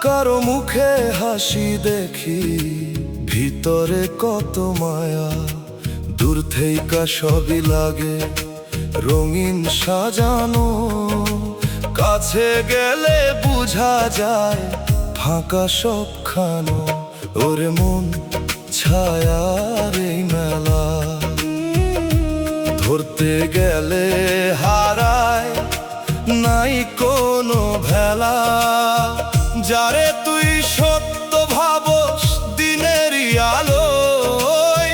কারো মুখে হাসি দেখি, ভিতরে কত মায়া। দূর থেইকা সবই লাগে রঙিন সাজানো, কাছে গেলে বুঝা যায় ফাঁকা সবখানো। ওরে মন ছায়ার এই মেলা, ধরতে গেলে হারায় নাই কোনো ভেলা। যারে তুই সত্য ভাবস দিনেরই আলোয়,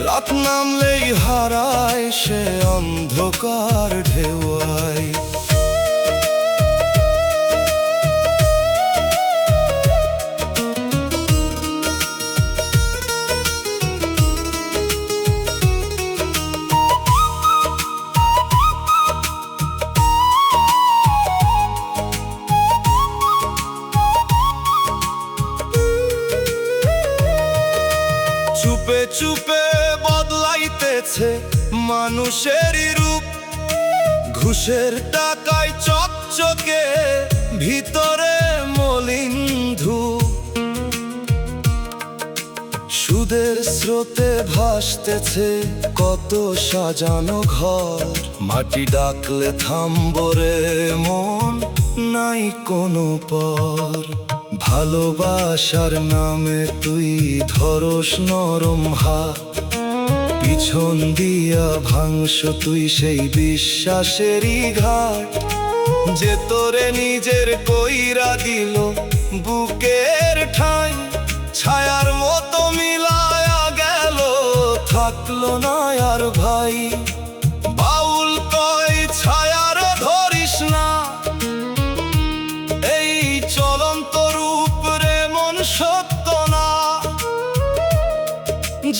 রাত নামলেই হারায় সে অন্ধকার ঢেউয়ায়। চুপে চুপে বদলাইতেছে মানুষেরই রূপ, ঘুষের টাকায় চকচকে ভিতরে মলিন ধূপ। সুদের স্রোতে ভাসতেছে কত সাজানো ঘর, মাটি ডাকলে থামবরে মন নাই কোনো পর। ভালোবাসার নামে তুই ধরস নরম হাত, পিছন দিয়া ভাঙস তুই সেই বিশ্বাসেরই ঘাট। যে তোরে নিজের কইরা দিল বুকের ঠাঁই, ছায়ার মতো মিলায়া গেল থাকলো না আর ভাই। বাউল কয় ছায়ার ধরিস না, এই চলন্ত রূপ রে মন সত্য না।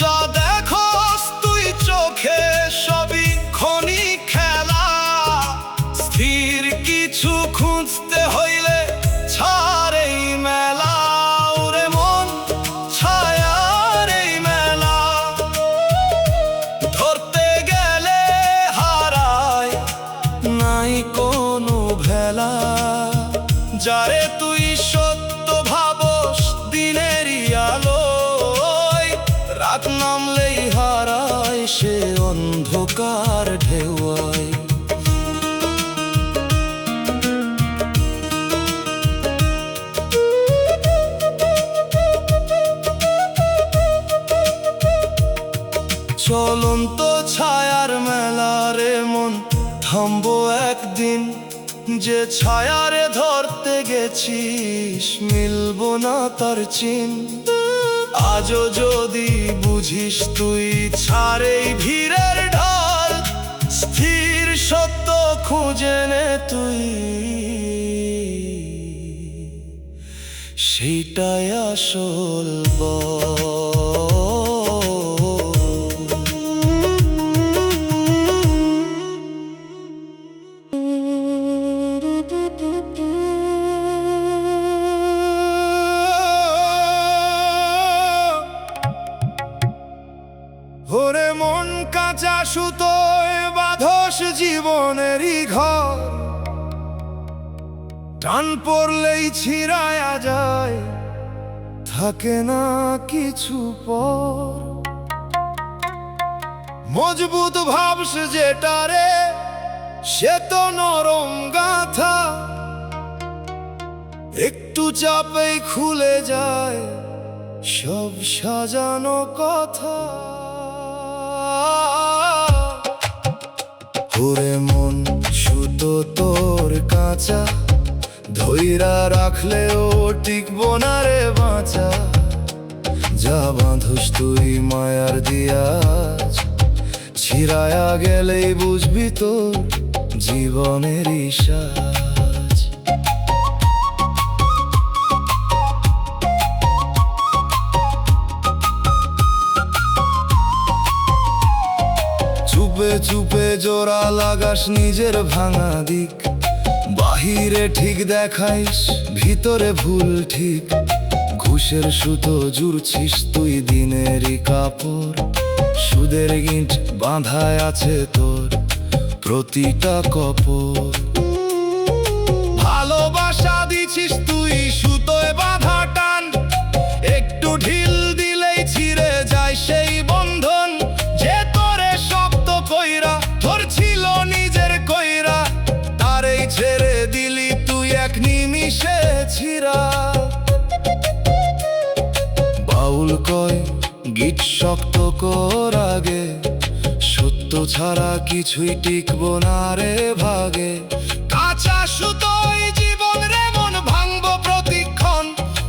যা দেখোস তুই চোখে সবই ক্ষণিক খেলা, স্থির কিছু খুঁজতে হইলে ছাড় এই মেলা। ওরে মন ছায়ার এই মেলা, ধরতে গেলে হারায় নাই কোনো ভেলা। যারে তুই সত্য ভাবস দিনেরই আলোয়, রাত নামলেই হারায় সে অন্ধকার ঢেউয়ায়। চলন্ত ছায়ার মেলা রে মন, থামবো একদিন। যে ছায়ারে ধরতে গেছিস মিলবো না তার চিন। আজও যদি বুঝিস তুই ছাড়েই ভিড়ের ঢাল, স্থির সত্য খুঁজে নে তুই, সেইটাই আসল বল। ওরে মন কাঁচা সুতোয় বাঁধস জীবনেরই ঘর, টান পড়লেই ছিঁড়ায়া যায় থাকে না কিছু পর। মজবুত ভাবস যেটারে সে তো নরম গাঁথা, একটু চাপেই খুলে যায় সব সাজানো কথা। ওরে মন সুতো তোর কাঁচা, ধইরা রাখলেও টিকবো না রে বাঁচা। যা বাঁধুস তুই মায়ার দিয়াজ, ছিড়ায়া গেলেই বুঝবি তোর জীবনেরই সাজ। চুপে চুপে জোড়া লাগাস নিজের ভাঙা দিক, বাহিরে ঠিক দেখাইস ভিতরে ভুল ঠিক। ঘুষের সুতো জুড়ছিস তুই দিনেরই কাপড়, সুদের গিঁট বাঁধায় আছে তোর প্রতিটা কপর। ভালোবাসা দিছিস তুই সুতোয় বাঁধা, শক্ত কর আগে, সত্য ছাড়া কিছুই টিকবো না রে ভাগে। কাঁচা সুতোয় জীবন রে মন ভাঙবো প্রতিক্ষণ,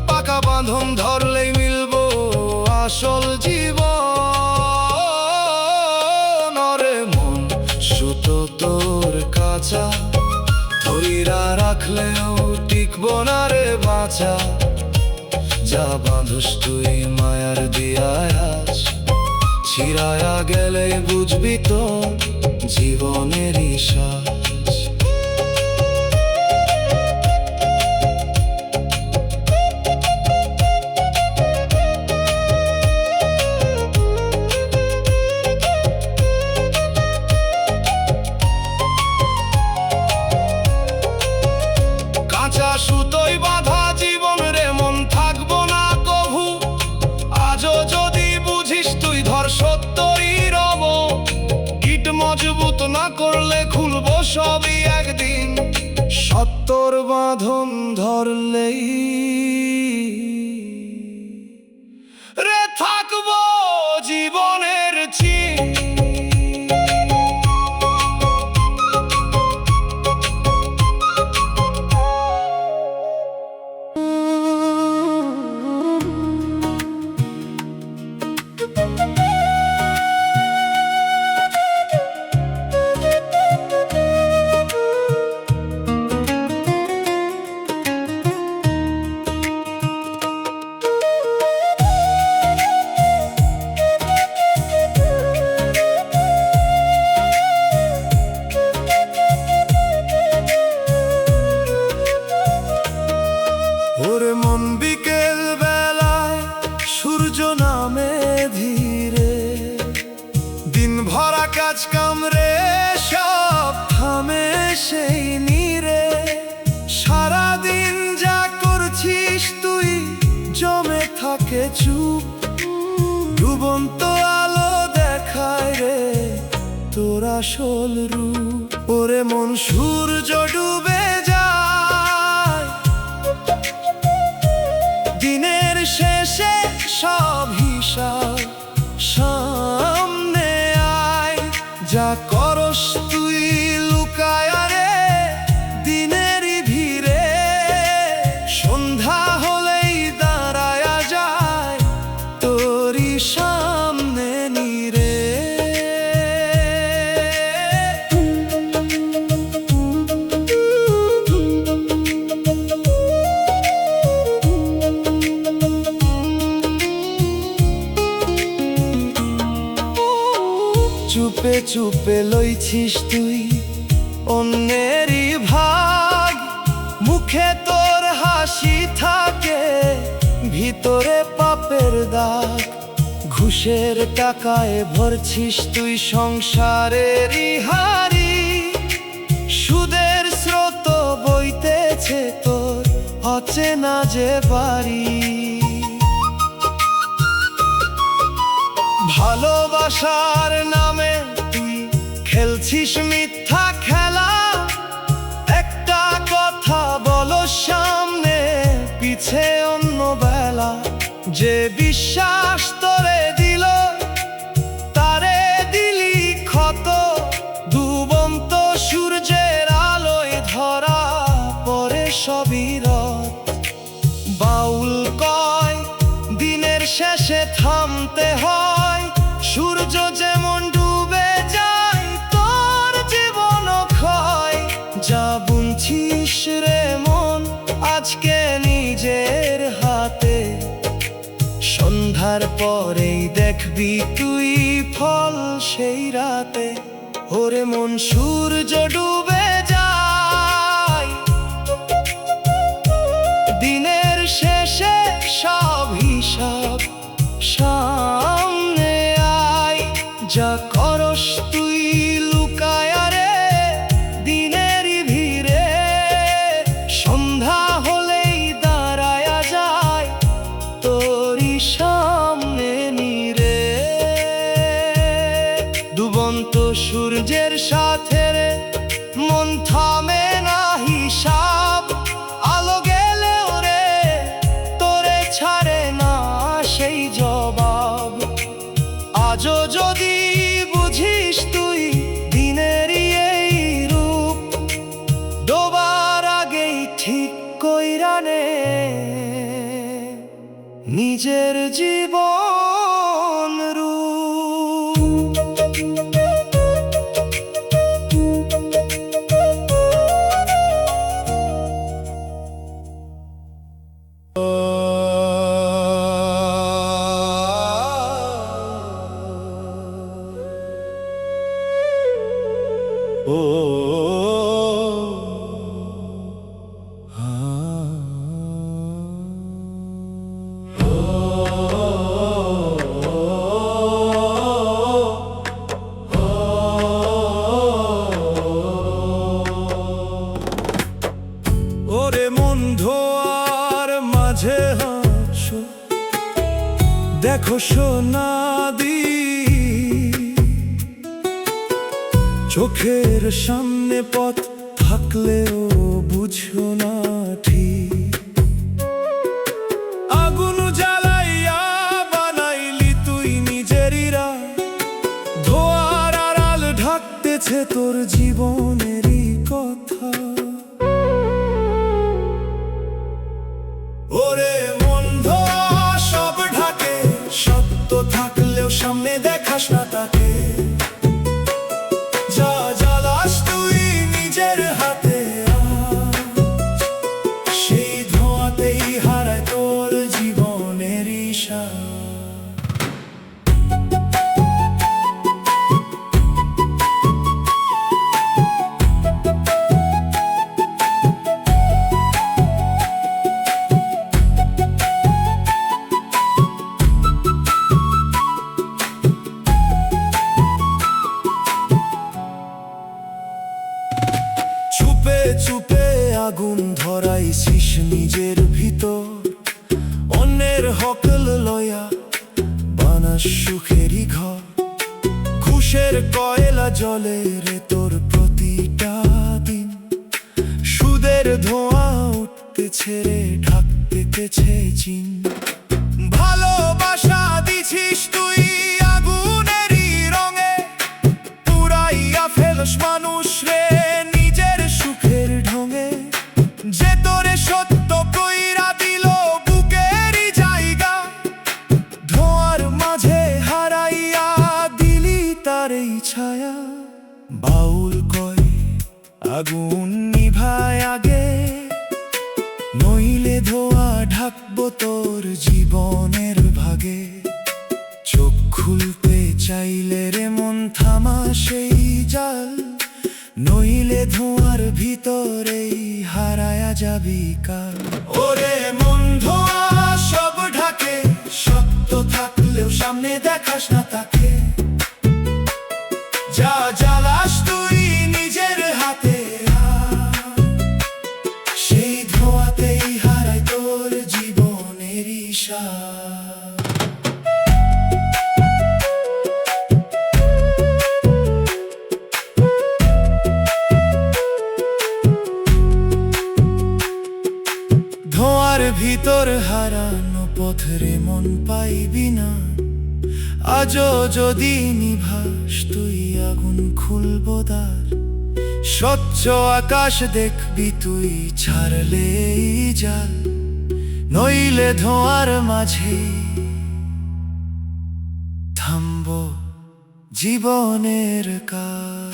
পাকা বাঁধন ধরলেই মিলবো আসল জীবন। রে মন সুতো তোর কাঁচা, ধইরা রাখলেও টিকবো না রে বাঁচা। যা বাঁধস তুই মায়ার দিয়ায় আজ, ছিড়ায়া গেলে বুঝবি তো জীবনেরই সাজ। কাঁচা সুতোয় বাঁধা জীবন রে মন থাকবো না কভু, আজও যদি বুঝিস তুই ধর সত্যই রব। ইট মজবুত না করলে খুলবো সবই একদিন, সত্যর বাঁধন ধরলেই রে থাকবো জীবনের চিন। ওরে মন বিকেল বেলায় সূর্য নামে ধীরে, দিন ভরা কাজ কামরে সব থামে সেই নীরে। সারাদিন যা করছিস তুই জমে থাকে চুপ, ডুবন্ত আলো দেখায় রে তোর আসল রূপ। ওরে মন সূর্য ডুবে যায়, দিনের শেষে সব হিসাব সামনে আয়। যা করস তুই লুকায় রে দিনেরই ভিড়ে, সন্ধ্যা হলেই দাঁড়ায়া যায় তোরই সামনে নীরে। চুপে চুপে লইছিস তুই অন্যেরই ভাগ, মুখে তোর হাসি থাকে ভিতরে পাপের দাগ। ঘুষের টাকায় ভরছিস তুই সংসারেরই হাড়ি, সুদের স্রোত বইতেছে তোর অচেনা যে বাড়ি। ভালোবাসার নামে তুই খেলছিস মিথ্যা খেলা, একটা কথা বলো সামনে পিছে অন্য বেলা। যে বিশ্বাস তোরে দিল তারে দিলি ক্ষত, ডুবন্ত সূর্যের আলোয় ধরা পরে সবই রত। বাউল কয় দিনের শেষে থামতে হয়, সূর্য যেমন ডুবে যায় তোর জীবন ক্ষয়। যা বুনছিস রে মন আজকে নিজের হাতে, সন্ধ্যার পরেই দেখবি তুই ফল সেই রাতে। ওরে মন সূর্য ডুবে যায়, দিনের শেষে সব হিসাব সামনে আয়। যা করস তুই লুকায় রে দিনেরই ভিড়ে, সন্ধ্যা হলেই দাঁড়ায়া যায় তোরই সামনে নীরে। ডুবন্ত সূর্যের সাথে রে মন নিজের জীবন রূপ। ওরে মন ধোয়ার মাঝে হাসো, দেখো সোনাদি চোখের সামনে পথ থাকলেও বুঝো না ঠিক। আগুন জ্বালাইয়া বানাইলি তুই নিজেরই রাত, ধোয়ার আড়াল ঢাকতেছে তোর জীবনেরই কথা। ওরে মন ধোয়া সব ঢাকে, সত্য থাকলেও সামনে দেখাস না তাকে। যা জ্বালাস তুই নিজের হাতে, সেই ধোঁয়াতেই হারায় তোর জীবনের ঈশা। চুপে চুপে আগুন ধরাইছিস নিজের ভিতর, অন্যের হকল লয়া বানাস সুখেরই ঘর। ঘুষের কয়লা জলে রে তোর প্রতিটা দিন, সুদের ধোঁয়া উঠতেছে রে ঢাকতেছে চিন। ভালোবাসা দিছিস তুই আগুনেরই রঙে, পুরাইয়া ফেলস মানুষ রে নিজের সুখের ঢঙে। যে তোরে সত্য কইরা দিল বুকেরই জায়গা, ধোঁয়ার মাঝে হারাইয়া দিলি তার এই ছায়া। বাউল কয় আগুন নিভায় আগে, নইলে ধোঁয়া ঢাকবো তোর জীবনের ভাগে। চোখ খুলতে চাইলে রে মন থামা সেই জাল, নইলে ধোঁয়ার ভিতরেই হারায়া যাবি কাল। ওরে মন ধোঁয়া সব ঢাকে, সত্য থাকলেও সামনে দেখাস না তাকে। যা জ্বালাস তুই নিজের হাতে, সেই ধোঁয়াতেই হারায় তোর জীবনের ঈশা। ধোঁয়ার ভিতর হারানো পথরে মন পাইবি না, আজও যদি নিভাস তুই আগুন খুলবো দ্বার। স্বচ্ছ আকাশ দেখবি তুই ছাড়লেই জাল, নইলে ধোঁয়ার মাঝে থামবো জীবনের কাল।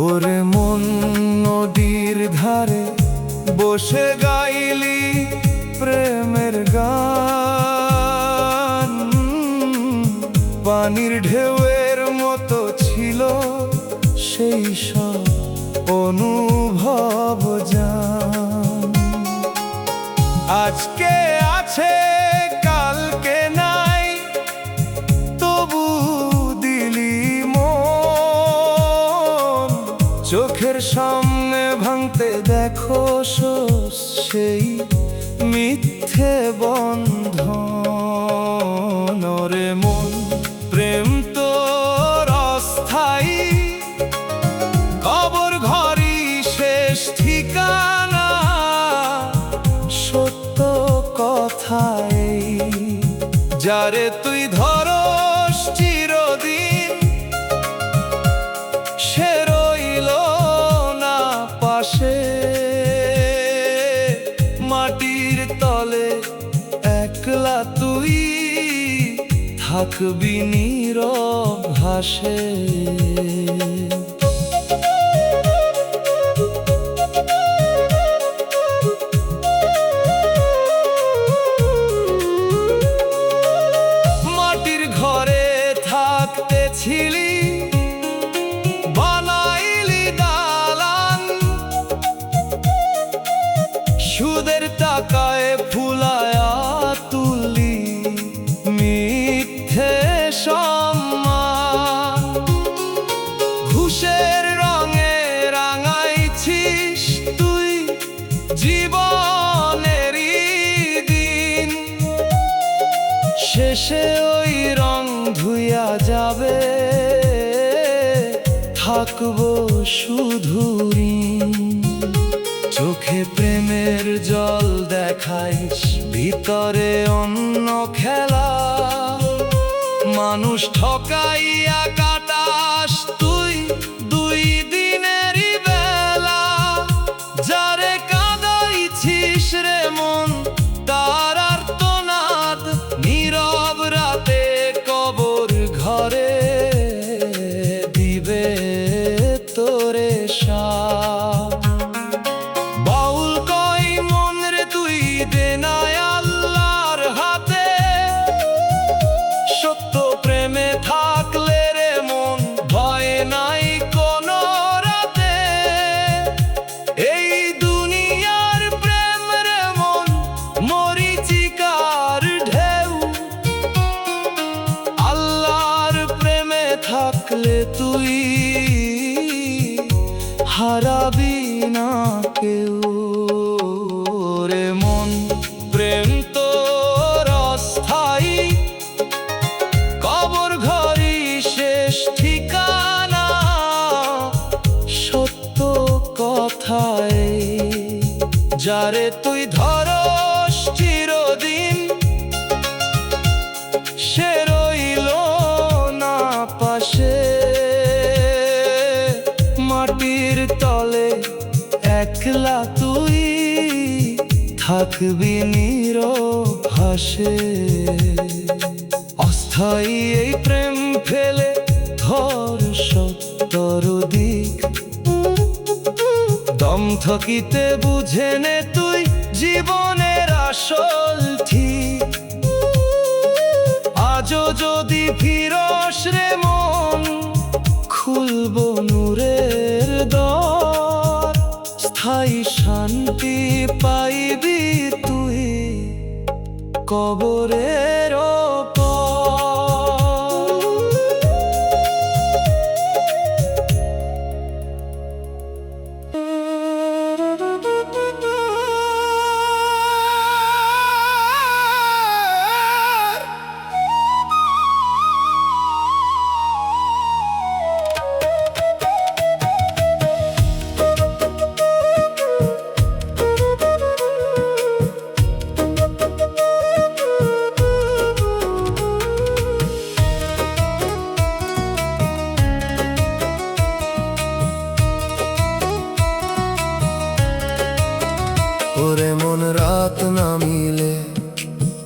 ওরে মন নদীর ধারে বসে গাইলি প্রেমের গান, পানির ঢেউয়ের মতো ছিল সেই সব অনুভব জান। আজকে আছে কালকে নাই, তবু দিলি মন। চোখের সামনে ভাঙতে দেখো সেই মিথ্যে বন্ধন। ওরে মন, প্রেম তোর অস্থায়ী, কবর ঘরই শেষ ঠিকানা। সত্য কথাই যারে তুই ধরস চিরদিন, সে রইল না পাশে। মাটির তলে একলা তুই থাকবি নীরব ভাসে। মাটির ঘরে থাকতেছিলি, বানাইলি দালান, সুদের টাকায় ফুলায়া তুললি মিথ্যে সম্মান। ঘুষের রঙে রাঙাইছিস তুই জীবনেরই দিন, শেষে ওই রং ধুইয়া যাবে, থাকবো শুধু ঋণ। চোখে প্রেমের জল দেখাইস, ভিতরে অন্য খেলা। মানুষ ঠকাইয়া কাটাস তুই দুই দিনেরই বেলা। যারে কাঁদাইছিস রে মন, তার আর্তনাদ নীরব রাতে কবর ঘরে দিবে তোরে সাথ। বাউল কই মন রে তুই দে না আল্লাহর হাতে, সত্য প্রেমে থাকলে রে মন ভয় নাই কোনো রাতে। এই দুনিয়ার প্রেম রে মন মরিচিকার ঢেউ, আল্লাহর প্রেমে থাকলে তুই হারাবি না কেউ। রে মন, প্রেম তোর অস্থায়ী, কবর ঘরই শেষ ঠিকানা। সত্য কথাই যারে তুই ধরস চিরদিন, সে রইল না পাশে। মাটির তলে একলা তুই থাকবি নীরব ভাসে। অস্থায়ী এই প্রেম ফেলে ধর সত্তর দিক, দম থকিতে বুঝে নে তুই জীবনের আসল ঠিক। আজও যদি ফিরস রে মন, খুলব নূরের দ্বার। স্থায়ী শান্তি পাইবি তুই কবরের ওপর। ওরে মন, রাত নামিলে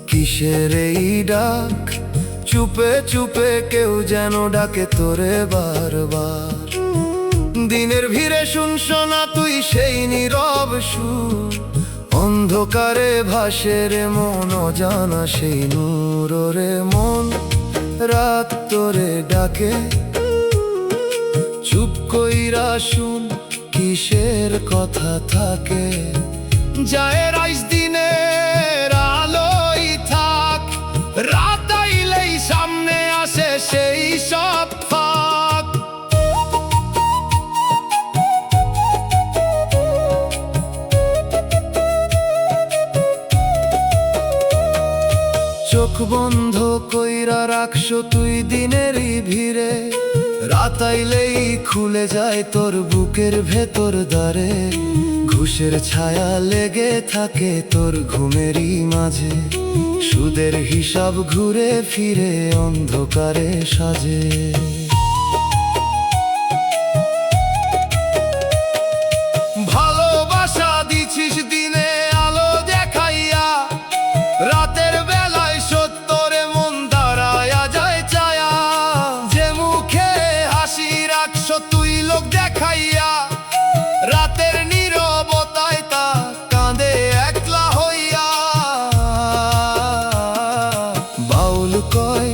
কিসের এই ডাক? চুপে চুপে কেউ যেন ডাকে তোরে বারবার। দিনের ভিড়ে শুনছ না তুই সেই নীরব সুর, অন্ধকারে ভাসে রে মন অজানা সেই নূর। রে মন, রাত তোরে ডাকে, চুপ কইরা শুন কিসের কথা থাকে। যায় রাইস দিনের আলোয় বন্ধ কইরা রাখছো তুই দিনেরই ভিড়ে, রাত আইলেই খুলে যায় তোর বুকের ভেতর দ্বারে। ঘুষের ছায়া লেগে থাকে তোর ঘুমেরই মাঝে, সুদের হিসাব ঘুরে ফিরে অন্ধকারে সাজে। ভালোবাসা দিছিস দিনে আলো দেখাইয়া, রাতের বেলায় সত্যরে মন দাঁড়ায়া যায় চায়া। যে মুখে হাসি রাখছ তুই লোক দেখাইয়া, রাতের নীরবতায় তা কাঁদে একলা হইয়া। বাউল কয়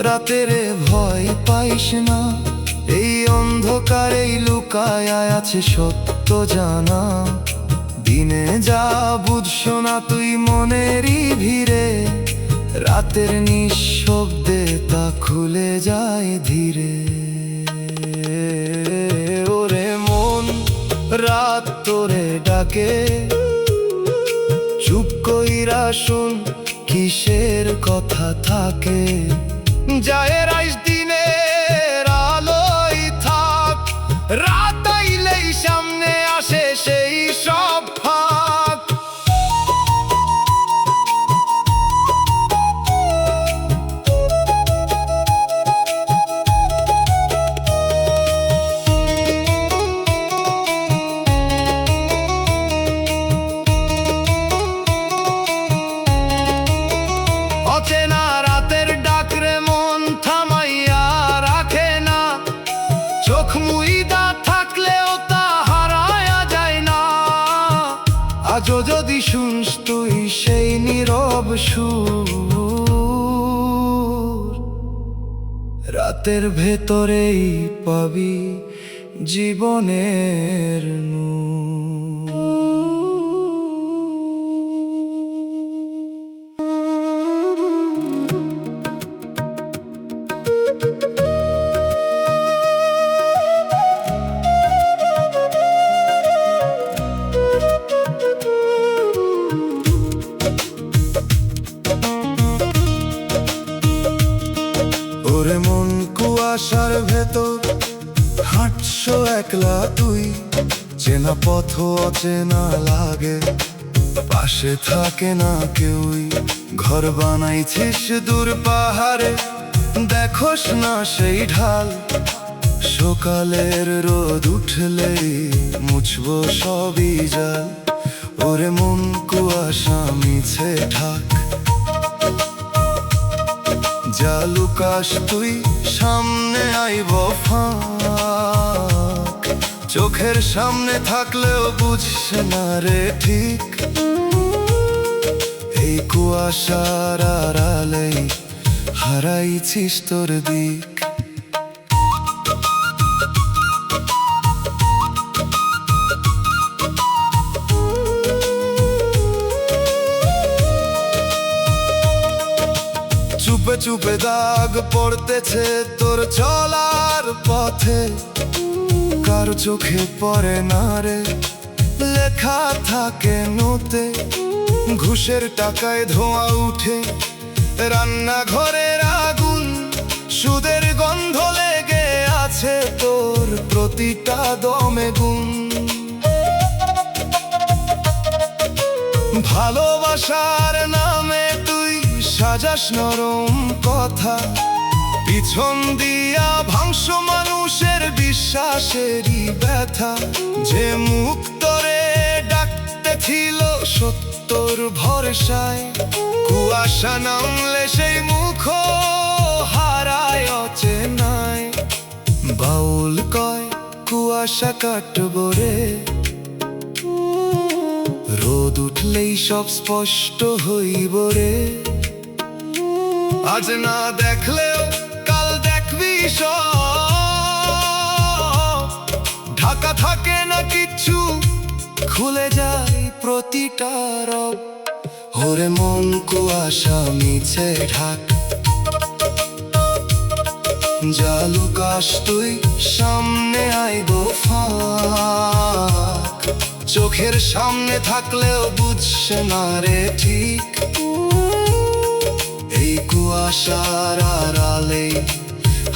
রাতের ভয় পাইস না, এই অন্ধকারেই লুকায় আছে সত্য জানা। দিনে যা বুঝছো না তুই মনেরই ভিড়ে, রাতের নিঃশব্দে তা খুলে যায় ধীরে। ওরে মন রাত তোরে ডাকে, চুপ কইরা শুন কিসের কথা থাকে। যায় রাইস দিনের আলোয় থাক, রাত আইলেই সামনে আসে সেই সব ফাঁক। অচেনা রাতের ডাকরে মন থামাইয়া রাখে না, চোখ মুইদা থাকলেও তা হারায়া যায় না। আজও যদি শুনস তুই সেই নীরব সুর, রাতের ভেতরেই পাবি জীবনের নূর। ওরে মন কুয়াশার ভেতর হাঁটছো একলা তুই, চেনা পথ অচেনা লাগে, পাশে থাকে না কেউই। ঘর বানাইছিস দূর পাহাড়ে, দেখোস না সেই ঢাল। সকালের রোদ উঠলেই মুছবো সবই জাল। ওরে মন কুয়াশা মিছে ঢাক, যা লুকাস তুই সামনে আইব ফাঁক। চোখের সামনে থাকলেও বুঝছে না রে ঠিক, এই কুয়াশার আড়ালেই হারাইছিস তোর দিক। চুপে চুপে দাগ পড়তেছে তোর চলার পথে, কারো চোখে পড়ে না রে লেখা থাকে নোতে। ঘুষের টাকায় ধোঁয়া উঠে রান্নাঘরের আগুন, সুদের গন্ধ লেগে আছে তোর প্রতিটা দমে গুণ। ভালোবাসার নামে তুই সাজাস নরম কথা, পিছন দিয়া ভাংস মানুষের বিশ্বাসেরই ব্যথা। যে মুখ তোরে ডাকতে ছিল সত্যর ভরসায়, কুয়াশা নামলে সেই মুখ হারায় অচেনায়। বাউল কয় কুয়াশা কাটবো রে, রোদ উঠলেই সব স্পষ্ট হইব রে। আজ না দেখলেও কাল দেখবি সব, ঢাকা থাকে না কিচ্ছু খুলে যায় প্রতিটা রব। ওরে মন কুয়াশা মিছে ঢাক, যা লুকাস তুই সামনে আইব ফাঁক। চোখের সামনে থাকলেও বুঝছে না রে ঠিক, এই কুয়াশার আড়ালে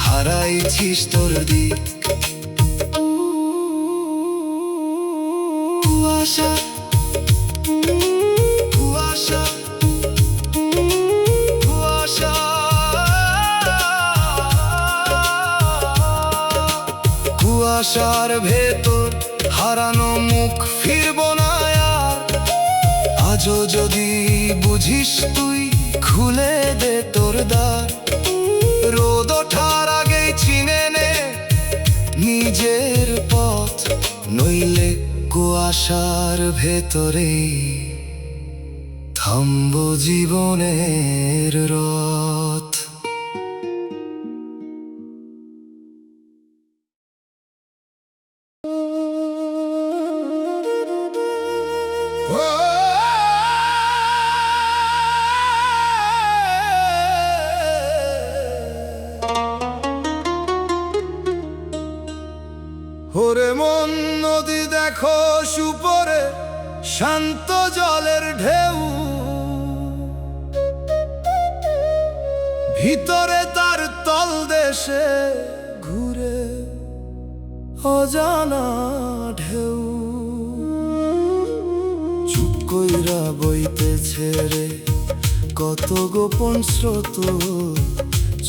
হারাইছিস তোর দিক। কুয়াশা কুয়াশা কুয়াশা কুয়াশার ভেতর হারানো মুখ ফিরব না আর। আজও যদি বুঝিস তুই খুলে দে তোর দ্বার। রোদ ওঠার আগেই চিনে নে নিজের পথ, নইলে কুয়াশার ভেতরে থামব জীবনের রথ। ওরে মন নদী দেখো সুপরে শান্ত জলের ঢেউ, ভিতরে তার তল দেশে ঘুরে অজানা ঢেউ। চুপ কইরা বইতেছে রে কত গোপন স্রোত,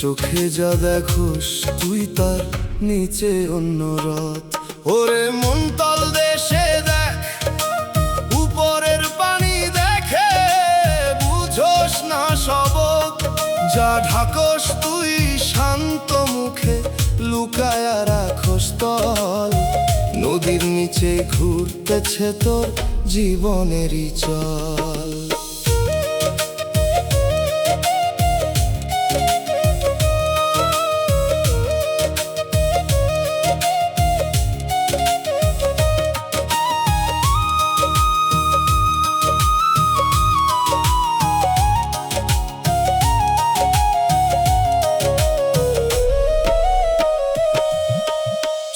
চোখে যা দেখোস তুই তার নিচে অন্য রথ। ওরে মন তল দেশে দেখ উপরের পানি দেখে, বুঝোস না সবক যা ঢাকস তুই শান্ত মুখে লুকায়া রাখোস তল। নদীর নিচে ঘুরতেছে তোর জীবনেরই চল।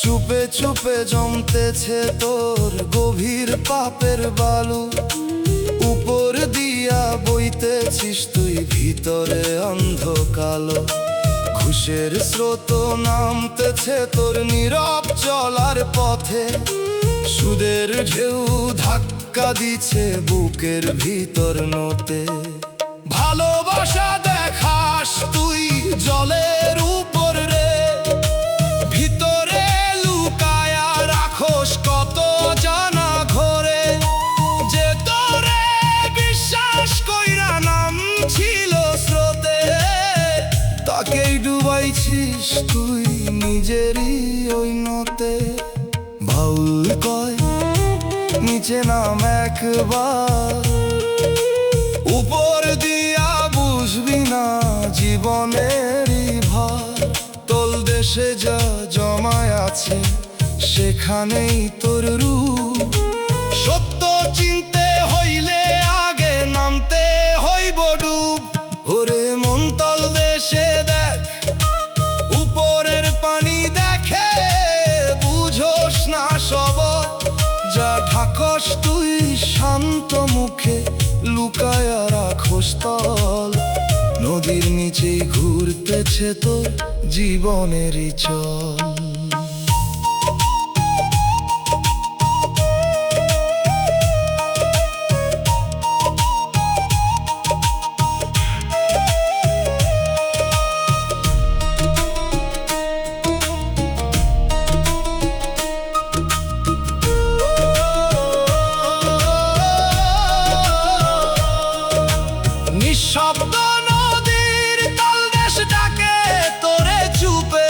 চুপে চুপে জমতেছে তোর গভীর পাপের বালু, উপর দিয়া বইতেছিস তুই ভিতরে অন্ধ কালো। ঘুষের স্রোত নামতেছে তোর নীরব চলার পথে, সুদের ঢেউ ধাক্কা দিছে বুকের ভিতর নতে। ভালোবাসা দেখাস তুই জলের উপর রে, ভিতরে লুকায়া রাখোস কত জানা ঘরে। যে তোরে বিশ্বাস কইরা নাম ছিল স্রোতে, তাকেই ডুবাইছিস তুই নিজেরই ওই নতে। বাউল কয় নিচে নাম একবার, উপর দিয়া বুঝবি না জীবনেরই ভার। তল দেশে যা জমায় আছে সেখানেই তোর রূপ, সত্য চিনতে হইলে আগে নামতে হইব ডুব। ওরে মন তল দেশে দেখ উপরের পানি দেখে, বুঝোস না সবক যা ঢাকস তুই শান্ত মুখে লুকায়া রাখোস তল। নদীর নিচে ঘুরতেছে তোর জীবনেরই চল। নিঃশব্দ নদীর তলদেশ ডাকে তোরে চুপে,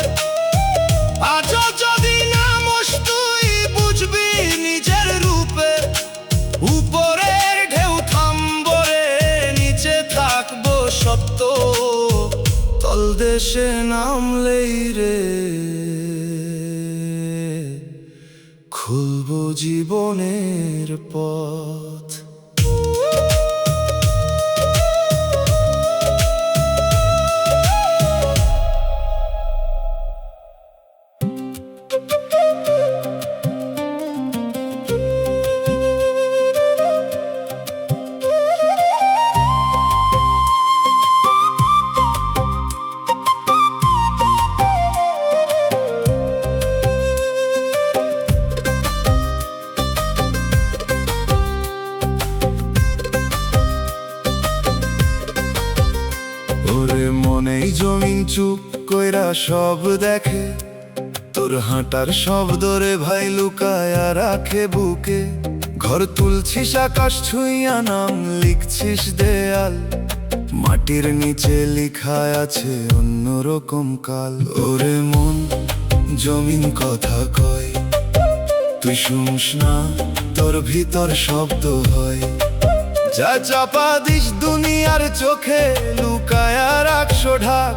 আজও যদি নামস তুই বুঝবি নিজের রূপে। উপরের ঢেউ থামবো রে, নিচে থাকবো সত্য, তলদেশে নামলেই রে খুলবো জীবনের পথ। ওরে মনেই জমিন চুপ কইরা সব দেখে, তোর হাঁটার শব্দ রে ভাই লুকায়া রাখে বুকে। ঘর তুলছিস আকাশ ছুঁইয়া, নাম লিখছিস দেয়াল, মাটির নিচে লিখা আছে অন্যরকম কাল। ওরে মন জমিন কথা কয়, তুই শুনস না, তোর ভিতর শব্দ হয়। যা চাপা দিস দুনিয়ার চোখে, লুকায়া রাখছো ঢাক,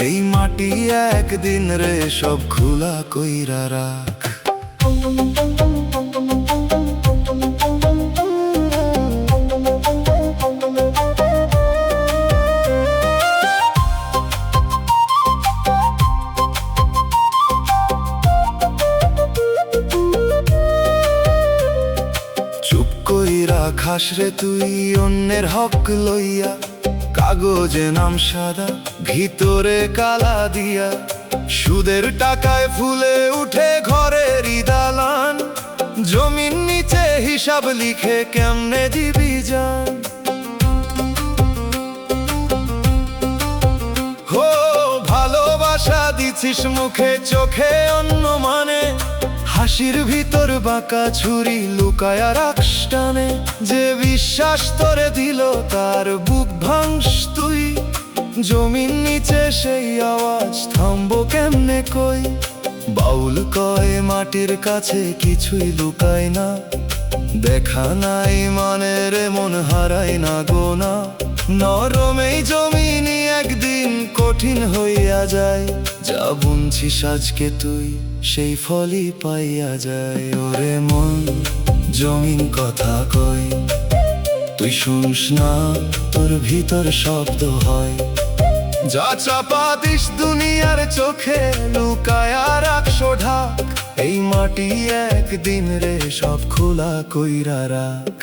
এই মাটি একদিন রে সব খোলা কইরা রাখ। চুপ কইরা খাস রে তুই অন্যের হক লইয়া, কাগজে নাম সাদা ভিতরে কালা দিয়া। সুদের টাকায় ফুলে উঠে ঘরের দালান, জমিন নিচে হিসাব লিখে কেমনে দিবি জান। হো ভালোবাসা দিছিস মুখে চোখে অন্য মানে, হাসির ভিতর বাঁকা ছুরি লুকায়া রাখস টানে। যে বিশ্বাস তোরে দিল তার বুক ভাঙস তুই, জমিন নিচে সেই আওয়াজ থামবো কেমনে কই। বাউল কয় মাটির কাছে কিছুই লুকায় না, দেখা নাই মানে রে মন হারায় না গোনা। নরমেই জমিনি একদিন কঠিন হইয়া যায়, যা বুনছিস আজকে তুই সেই ফলই পাইয়া যায়। ওরে মন জমিন কথা কয়, তুই শুনস না, তোর ভিতর শব্দ হয়। যা চাপা দিস দুনিয়ার চোখে, লুকায়া রাখছো ঢাক, এই মাটি একদিন রে সব খোলা কইরা রাখ।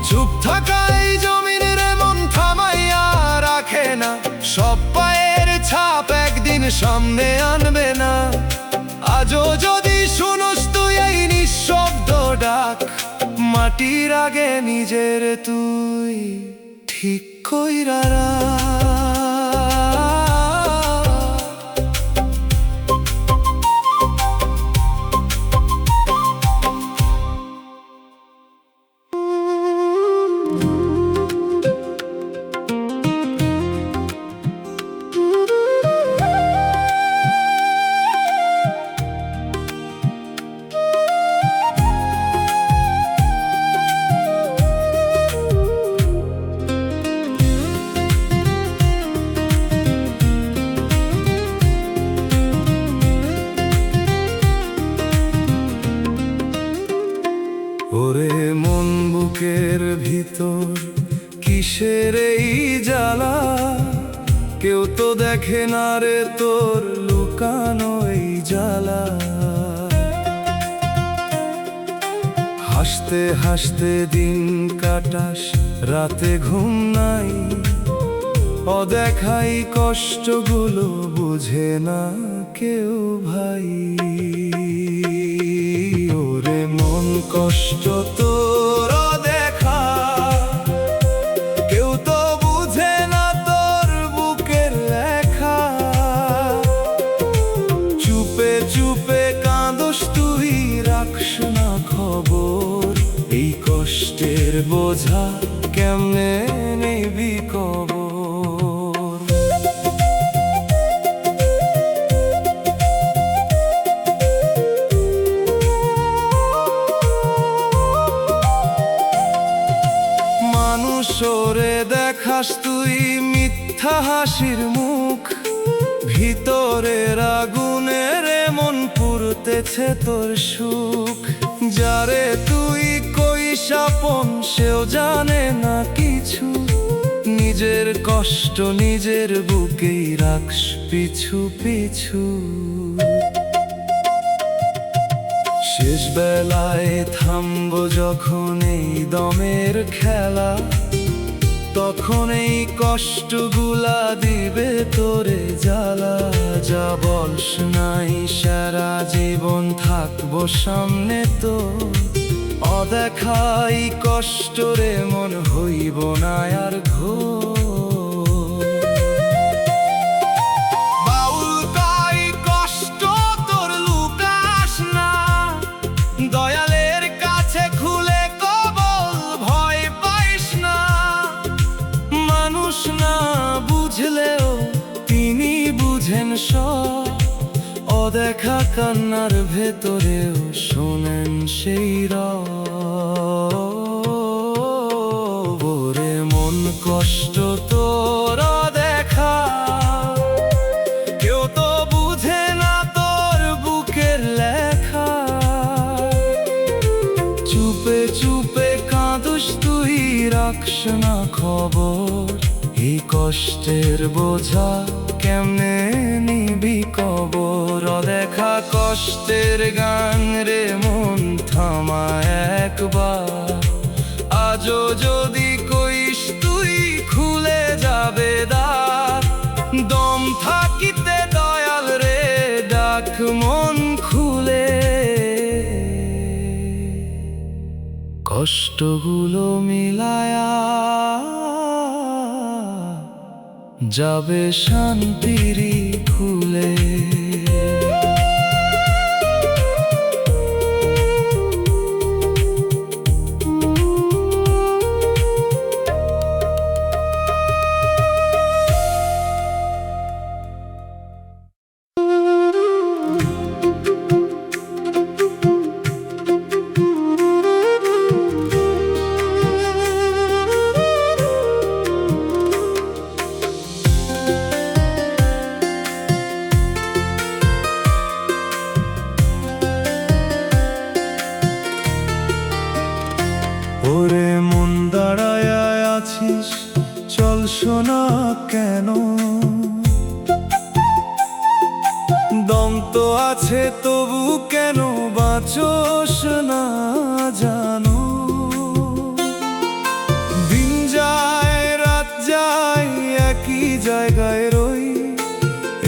চুপ থাকাই জমিন রে মন থামাইয়া রাখে না, সব পায়ের ছাপ একদিন সামনে আনবে না। আজও যদি শুনোস তুই এই নিঃশব্দ ডাক, মাটির আগে নিজের তুই ঠিক কইরা রাখ। ওরে মন বুকের ভিতর কিসের এই জ্বালা, কেউ তো দেখে না রে তোর লুকানো এই জ্বালা। হাসতে হাসতে দিন কাটাস, রাতে ঘুম নাই, অদেখাই কষ্টগুলো বুঝে না কেউ ভাই। ওরে মন কষ্ট তোর দেখা, কেউ তো বুঝে না তোর বুকের লেখা। চুপে চুপে কাঁদস তুই, রাখস না খবর, এই কষ্টের বোঝা কেমনে নিবি কবর। মানুষরে দেখাস তুই মিথ্যা হাসির মুখ, ভিতরের আগুনের মন পুড়তেছে তোর সুখ। যারে তুই কইস আপন সেও জানে না কিছু, নিজের কষ্ট নিজের বুকেই রাখস পিছু পিছু। শেষ বেলায় থামবো যখন এই দমের খেলা, তখন এই কষ্টগুলা দিবে তোরে জ্বালা। যা বলস নাই সারা জীবন থাকবো সামনে তো, অদেখাই কষ্ট রে মন হইব না আর ঘোর। বাউল কয় কষ্ট তোর লুকাস না, দয়ালের কাছে খুলে কবল ভয় পাইস না। মানুষ না বুঝলেও তিনি বুঝেন সব, অদেখা কান্নার ভেতরেও শোনেন সেই রব। ওরে মন কষ্ট তোর দেখা, কেউ তো বুঝে না তোর বুকের লেখা। চুপে চুপে কাঁদুস তুই, রাখস না খবর। এই কষ্টের বোঝা কেমনে নিবি কবর। অদেখা কষ্টের গান রে মন থামা একবার, আজও যদি কইস তুই খুলে যাবে দ্বার। দম থাকিতে দয়াল রে ডাক মন খুলে, কষ্টগুলো মিলায়া যাবে শান্তির খুলে। ওরে মন দাঁড়ায় আছিস, চল শোনা কেন। দম তো আছে তবু কেন বাঁচোস না জানো। দিন যায় রাত যায় একই জায়গায় রই,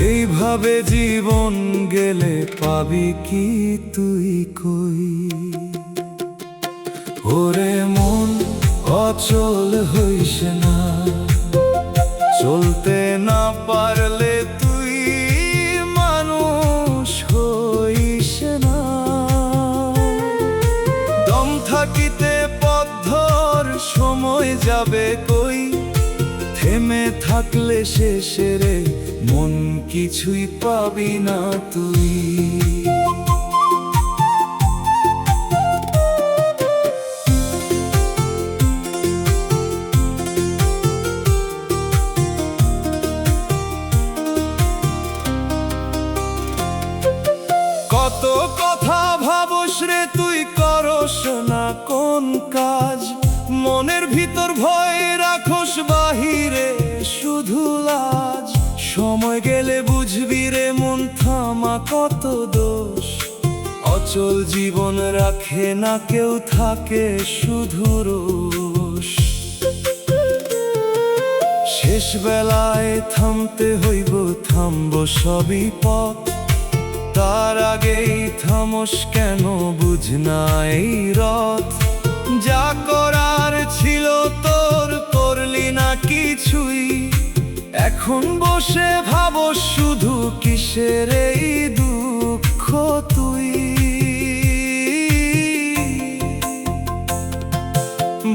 এইভাবে জীবন গেলে পাবি কি তুই কই। ওরে মন অচল হইস না, চলতে না পারলে তুই মানুষ হইস না। দম থাকিতে পথ ধর, সময় যাবে কই। থেমে থাকলে শেষে রে মন কিছুই পাবি না তুই। কত কথা ভাবস রে তুই, করস না কোন কাজ। মনের ভিতর ভয় রাখস, বাহিরে শুধু লাজ। সময় গেলে বুঝবি রে মন থামা কত দোষ। অচল জীবন রাখে না কেউ, থাকে শুধু রোষ। শেষ বেলায় থামতে হইব, থামবো সবই পথ। তার আগেই থামস কেন বুঝ না এই রথ। যা করার ছিল তোর করলি না কিছুই, এখন বসে ভাবস শুধু কিসের এই দুঃখ তুই।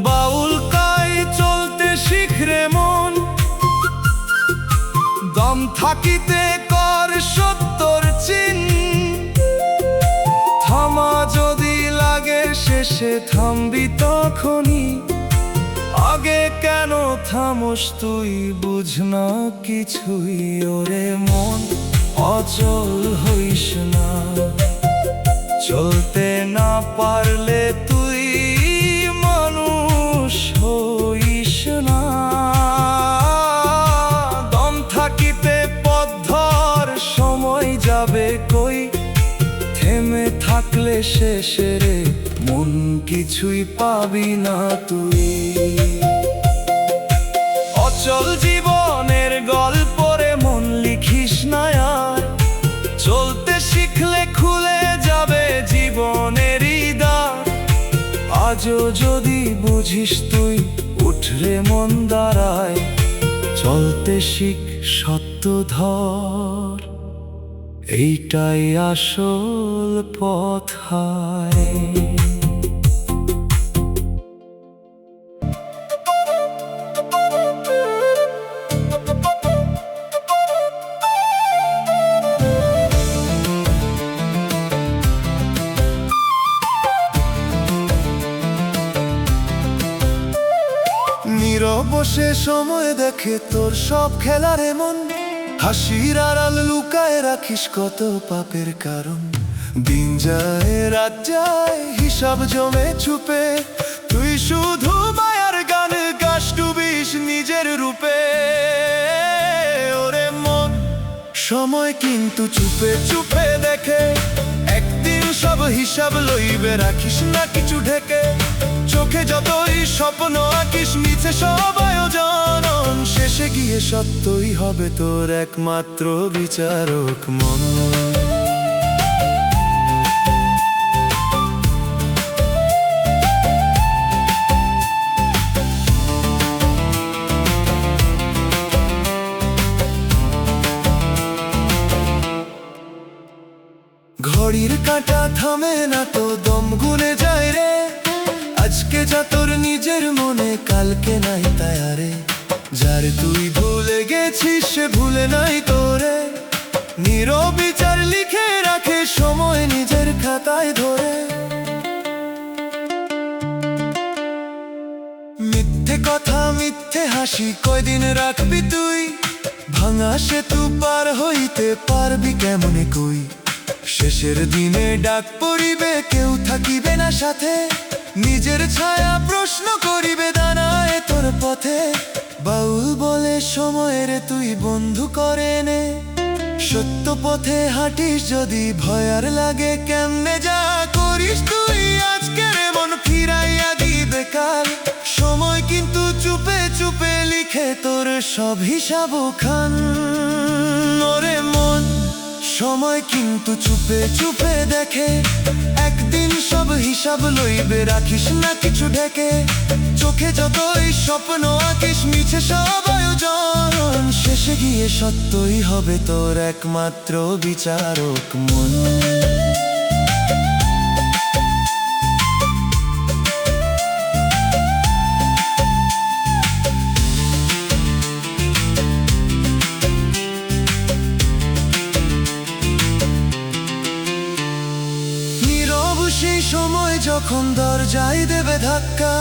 বাউল কয় চলতে শিখ রে মন, দম থাকিতে কর সত্যর চিন। থামা যদি লাগে শেষে থামবি তখনই, আগে কেন থামস তুই বুঝ না কিছুই। ওরে মন অচল হইস না, চলতে না পারলে তুই মানুষ হইস না। দম থাকিতে পথ ধর, সময় যাবে কই। থেমে থাকলে শেষে রে মন কিছুই পাবি না তুই। যদি বুঝিস তুই, উঠরে মন দাঁড়ায়, চলতে শিখ সত্য ধর, এইটাই আসল পথ হায়। নীরব বসে সময় দেখে তোর সব খেলার এমন, হাসির আড়াল লুকায় রাখিস কত পাপের কারণ। দিন যায় রাত যায় হিসাব জমে চুপে, তুই শুধু মায়ার গান গাস, ডুবিস নিজের রূপে। ওরে মন, সময় কিন্তু চুপে চুপে দেখে, একদিন সব হিসাব লইবে, রাখিস না কিছু ঢেকে। চোখে যতই স্বপ্ন আঁকিস, মিছে সব আয়োজন, শেষে গিয়ে সত্যই হবে তোর একমাত্র বিচারক মন। ঘড়ির কাঁটা থামে না তো, দম গুনে যায় রে, আজকে যা তোর নিজের মনে, কালকে নাই তায়ারে। যার তুই ভুলে গেছিস সে ভুলে নাই তোরে, নীরব বিচার লিখে রাখে সময় নিজের খাতায় ধরে। মিথ্যে কথা মিথ্যে হাসি কয়দিন রাখবি তুই, ভাঙা সেতু পার হইতে পারবি কেমনে কই। শেষের দিনে ডাক পড়িবে, কেউ থাকিবে না সাথে, নিজের ছায়া প্রশ্ন করিবে দাঁড়ায় তোর পথে। বাউল বলে সময়ের তুই বন্ধু করে নে, সত্য পথে হাঁটিস যদি ভয়ার লাগে, কেমনে যা করিস তুই আজকের মন ফিরাইয়া দিবে কাল। সময় কিন্তু চুপে চুপে লিখে তোর সব হিসাব খান। ওরে মন, সময় কিন্তু চুপে চুপে দেখে, একদিন সব হিসাব লইবে, রাখিস না কিছু ঢেকে। চোখে যতই স্বপ্ন আঁকিস, মিছে সব আয়োজন, শেষে গিয়ে সত্যই হবে তোর একমাত্র বিচারক মন। সেই সময় যখন দরজায় দেবে ধাক্কা,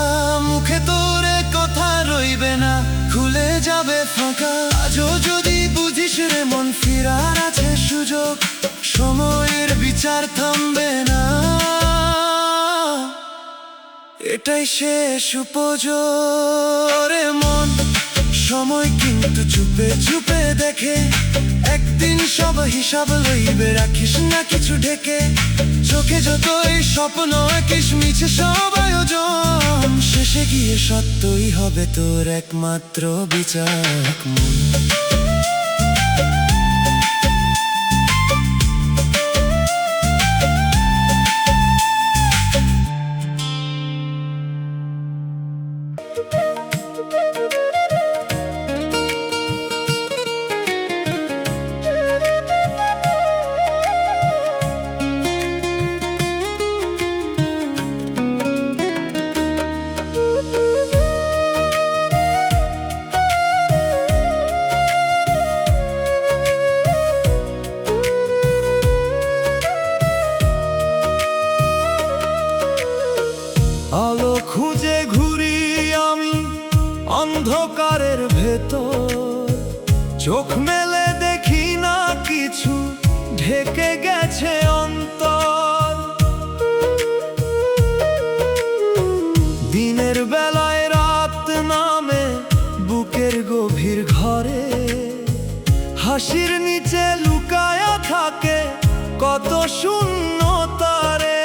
মুখে তোরে কথা রইবে না, খুলে যাবে ফাঁকা। আজও যদি বুঝিস রে মন, ফিরার আছে সুযোগ, সময়ের বিচার থামবে না, এটাই শেষ উপযোগ। রে মন, সময় কিন্তু চুপে চুপে দেখে, একদিন সব হিসাব লইবে, রাখিস না কিছু ঢেকে। চোখে যতই স্বপ্ন আঁকিস, মিছে সব আয়োজন, শেষে গিয়ে সত্যই হবে তোর একমাত্র বিচারক মন। আলো খুঁজে ঘুরি আমি অন্ধকারের ভেতর, চোখ মেলে দেখি না কিছু, ঢেকে গেছে অন্তর। দিনের বেলায় রাত নামে বুকের গভীর ঘরে, হাসির নিচে লুকায়া থাকে কত শূন্যতারে।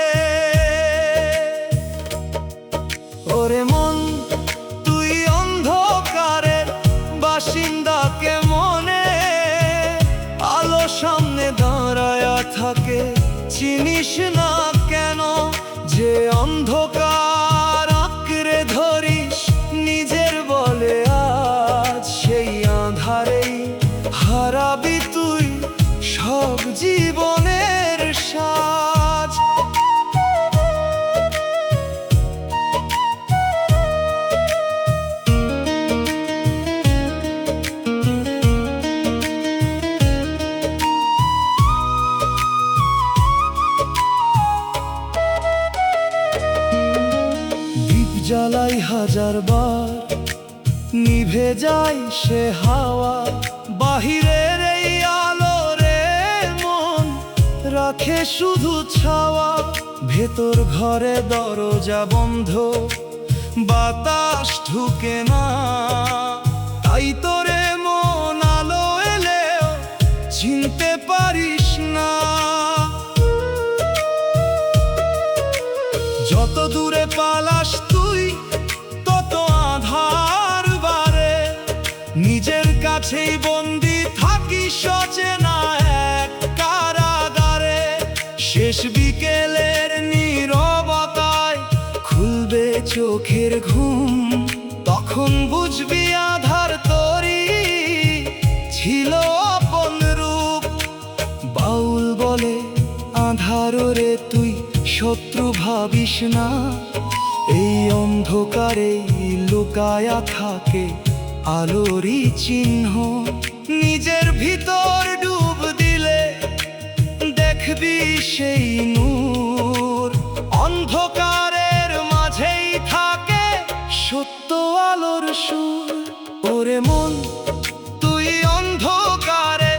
ওরে মন, তুই অন্ধকারের বাসিন্দাকে মনে, আলো সামনে দাঁড়ায়া থাকে, চিনিস না কেন যে অন্ধকার হাজার বার নিভে যায় সে হাওয়া। বাহিরের এই আলো রে মন রাখে শুধু ছাওয়া। ভেতর ঘরে দরজা বন্ধ, বাতাস ঢুকে না। তাই তোরে মন আলো এলেও চিনতে পারিস না। যত দূরে পালাস তুই তত আধার বাড়ে। নিজের কাছেই বন্দি থাকিস অচেনা এক কারাগারে। শেষ বিকেলের নীরবতায় খুলবে চোখের ঘুম, তখন বুঝবি আধার তোরই ছিল আপন রূপ। বাউল বলে আধার রে তুই শত্রু ভাবিস না। এই অন্ধকারে লুকায়া থাকে আলোরই চিহ্ন। নিজের ভিতর ডুব দিলে দেখবি সেই নূর। অন্ধকারের মাঝেই থাকে সত্য আলোর সুর। ওরে মন তুই অন্ধকারে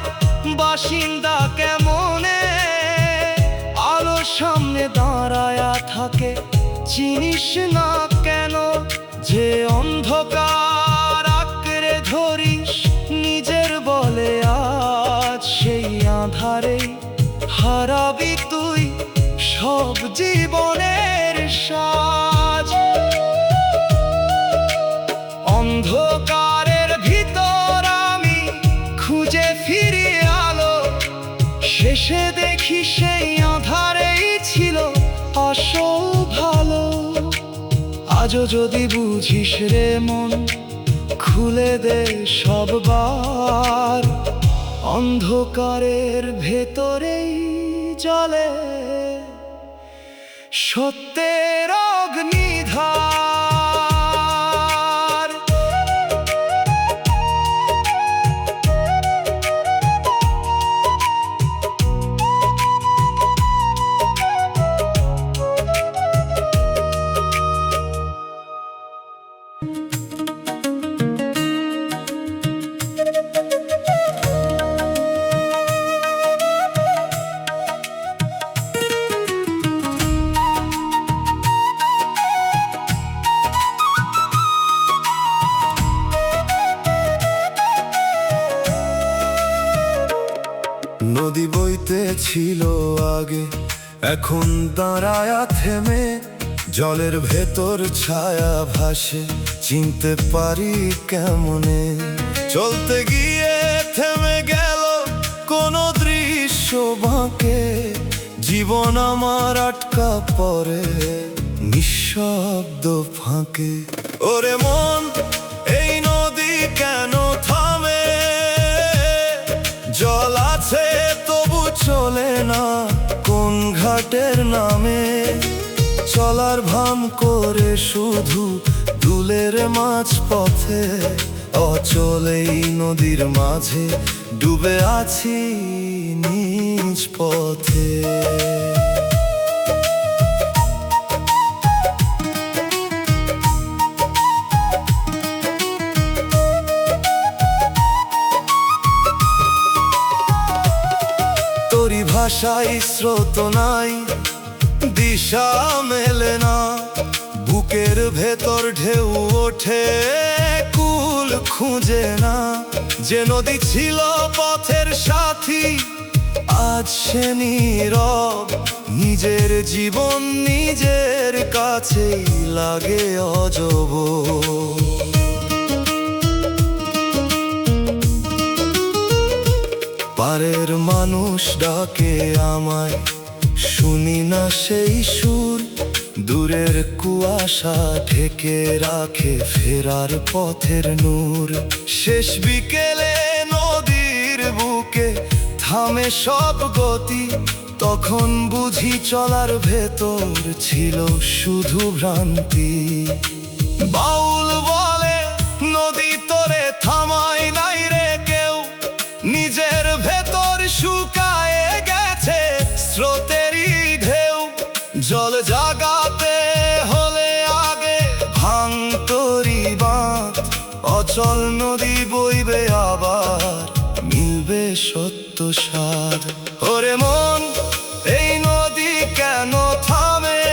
বাসিন্দা কেমনে? আলোর সামনে দাঁড়ায়া থাকে চিনিস না কেন? যে অন্ধকার আঁকড়ে ধরিস নিজের বলে, আজ সেই আধারে হারাবি তুই সব জীবনের সাজ। অন্ধকারের ভিতর আমি খুঁজে ফিরি আলো, শেষে দেখি সেই আধারেই ছিল আসল ভালো। আজও যদি বুঝিস রে মন, খুলে দে সববার। অন্ধকারের ভেতরেই জ্বলে সত্যের অগ্নিধার। নদী বইতে ছিল আগে, এখন দাঁড়ায়া থেমে। জলের ভেতর ছায়া ভাসে, চিনতে পারি কেমনে? চলতে গিয়ে থেমে গেল কোন দৃশ্য বাঁকে। জীবন আমার আটকা পড়ে নিঃশব্দ ফাঁকে। ওরে মন এই নদী কেন থামে? জল আছে তবু চলে না কোন ঘাটের নামে? চলার ভান করে শুধু দুলের মাঝ পথে। অচল এই নদীর মাঝে ডুবে আছি নিজ পথে। তোরি ভাষায় স্রোত নাই, দিশা মেলে না। বুকের ভেতর ঢেউ ওঠে, কুল খুঁজে না। যে নদী ছিল পথের সাথী, আজ সে নীরব। নিজের জীবন নিজের কাছেই লাগে অজব। পারের মানুষ ডাকে আমায়, শুনি না সেই সুর। দূরের কুয়াশা ঢেকে রাখে ফেরার পথের নূর। শেষ বিকেলে নদীর বুকে থামে সব গতি। তখন বুঝি চলার ভেতর ছিল শুধু ভ্রান্তি। বাউল বলে নদী তোরে থামায় নাই রে কেউ। নিজের ভেতর শুকায়ে গেছে স্রোতেরই ঢেউ। জল জাগাতে হলে আগে ভাঙতো অচল নদী বইবে আবার, মিলবে সত্য স্বাদ। ওরে মন, এই নদী কেন থামে?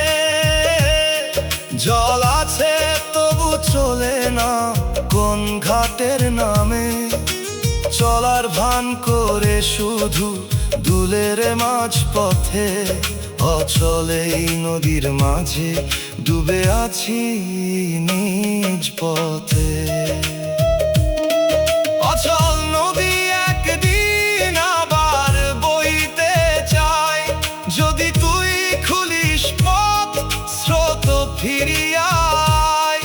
জল আছে তবু চলে না কোন ঘাটের নামে? চলার ভান করে শুধু দুলের মাঝ পথে, অচল এই নদীর মাঝে ডুবে আছি নিজ পথে। অচল নদী একদিন আবার বইতে চায়, যদি তুই খুলিস পথ স্রোত ফিরিয়ায়।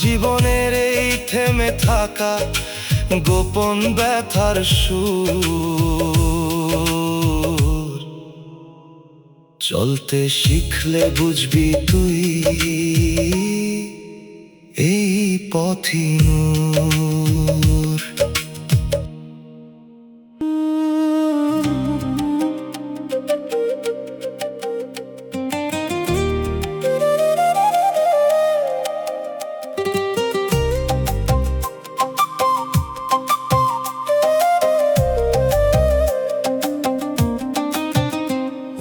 জীবনের এই থেমে থাকা গোপন ব্যথার সুর, চলতে শিখলে বুঝবি তুই এই পথই নূর।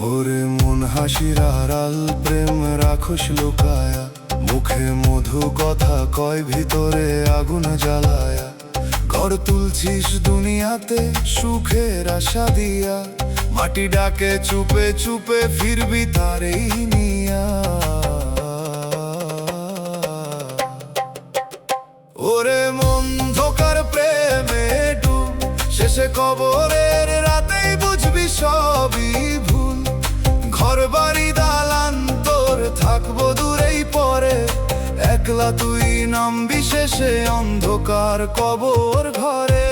ওরে মন হাসির আড়াল প্রেম রাখোস লুকায়া, মুখে মধু কথা কয় ভিতরে আগুন জ্বালায়া। ঘর তুলছিস দুনিয়াতে সুখের আশা দিয়া, মাটি ডাকে চুপে চুপে ফিরবি তারেই নিয়া। ওরে মন ধোকার প্রেমে ডুব, শেষে কবরের রাতেই বুঝবি সবই ভুল। ঘর বাড়ি দালান তোর থাকবো দূরেই পরে, একলা তুই নামবি শেষে অন্ধকার কবর ঘরে।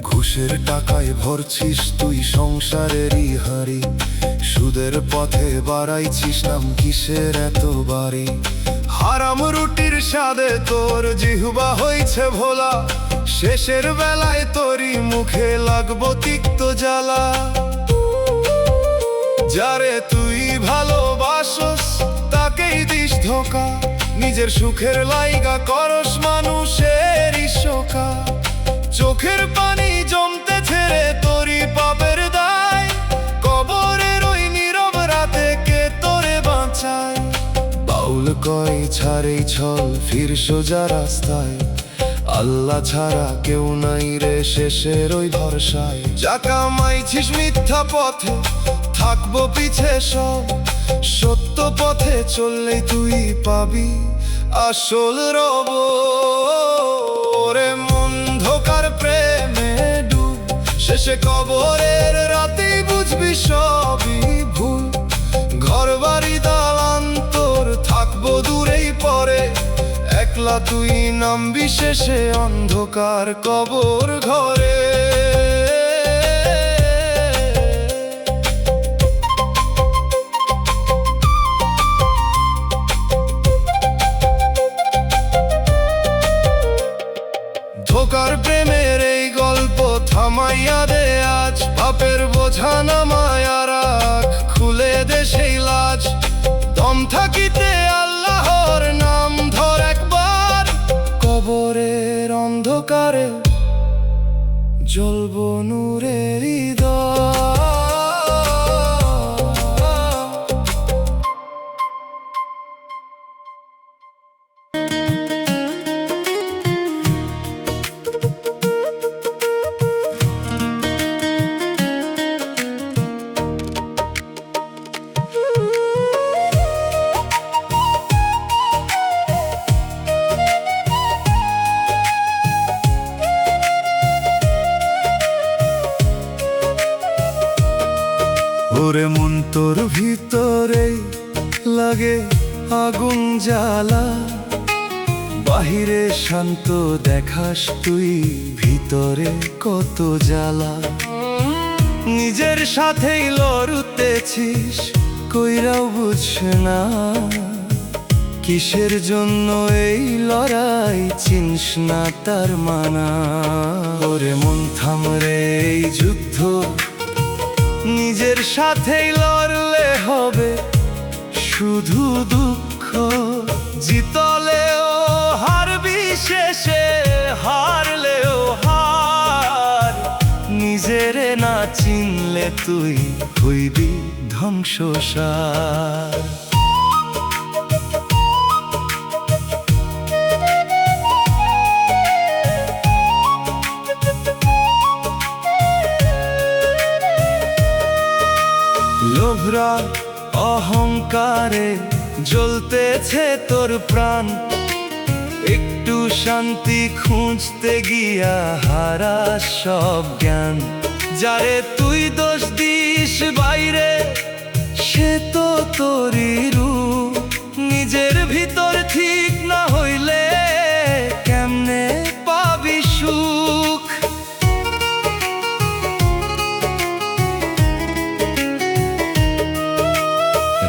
ঘুষের টাকায় ভরছিস তুই সংসারেরই হারি, সুদের পথে বাড়াইছিস নাম কিসের এত বাড়ি। হারাম রুটির স্বাদে তোর জিহ্বা হইছে ভোলা, শেষের বেলায় তোরই মুখে লাগবো তিক্ত জ্বালা। যারে তুই ভালোবাসস তাকেই দিস ধোকা, নিজের সুখের লাইগা করস মানুষের শোকা। চোখের পানি জমতে ছেড়ে তোরই পাপের দায়, কবরের ওই নীরব রাতে কে তোরে বাঁচায়। বাউল কয় ছাড়েই ছল ফির সোজা রাস্তায়, আল্লাহ ছাড়া কেউ নাই রে শেষের ওই ভরসায়। যা কামাইছিস মিথ্যা পথে থাকবো পিছে সব, সত্য পথে চললেই তুই পাবি আসল রব। ওরে মন ধোকার প্রেমে ডুব, শেষে কবরের রাতেই বুঝবি সবই ভুল। ঘর বাড়ি দালান তোর থাকবো দূরেই পরে, একলা তুই নামবি শেষে অন্ধকার কবর ঘরে। ধোকার প্রেমের এই গল্প থামাইয়া দে আজ, পাপের বোঝা নামায়া রাখ, খুলে দে সেই লাজ। দম থাকিতে আল্লাহর নাম ধর একবার, কবরের অন্ধকারে জ্বলবো নূরের হৃদয়। ওরে মন তোর ভিতরে লাগে আগুন জ্বালা, বাহিরে শান্ত দেখাস তুই ভিতরে কত জ্বালা। নিজের সাথেই লড়তেছিস কইরাও বুঝছে না, কিসের জন্য এই লড়াই চিনস না তার মানা। ওরে মন থামরে এই যুদ্ধ নিজের সাথেই লড়লে হবে শুধু দুঃখ। জিতলেও হারবি শেষে, হারলেও হার। নিজেরে না চিনলে তুই হইবি ধ্বংসসার। লোভরা অহংকারে জ্বলতেছে তোর প্রাণ, একটু শান্তি খুঁজতে গিয়া হারাস সব জ্ঞান। যারে তুই দোষ দিস বাইরে সে তো তোরই রূপ, নিজের ভিতর ঠিক না হইলে কেমনে পাবি সুখ।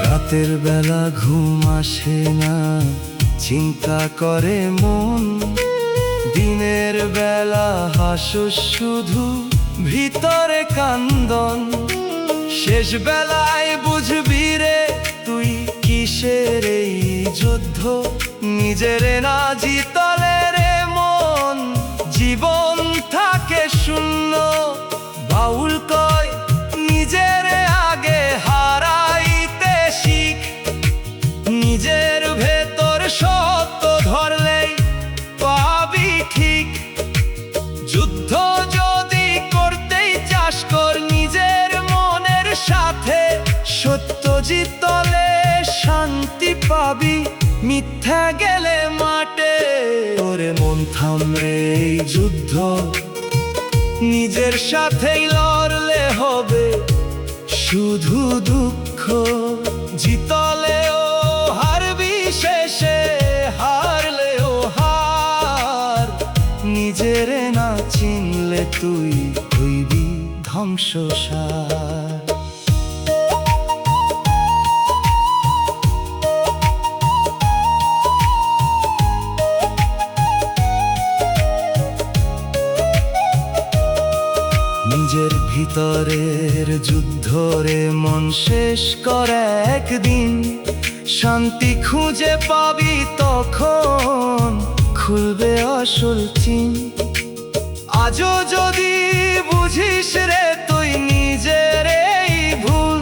রাতের বেলা ঘুম আসে না, চিন্তা করে মন। দিনের বেলা হাসুস শুধু, ভিতরে কান্দন। শেষ বেলায় বুঝবি রে তুই কিসের এই যুদ্ধ। নিজেরে না জিতলে রে মন জীবন থাকে শূন্য। বাউল কয় নিজেরে আগে হারাইতে শিখ, নিজের ভেতর সত্য ধরলেই পাবি ঠিক। যুদ্ধ যদি করতেই চাস কর নিজের মনের সাথে, সত্য জিতলে শান্তি পাবি, মিথ্যা গেলে মাঠে। ওরে মন থামরে এই যুদ্ধ নিজের সাথেই লড়লে হবে শুধু দুঃখ। জিতলেও হারবি শেষে, হারলেও হার। নিজেরে না চিনলে তুই হইবি ধ্বংসসার। নিজের ভিতরের যুদ্ধরে মন শেষ কর একদিন। শান্তি খুঁজে পাবি তখন খুলবে আসল চিন। আজও যদি বুঝিস রে তুই নিজের এই ভুল,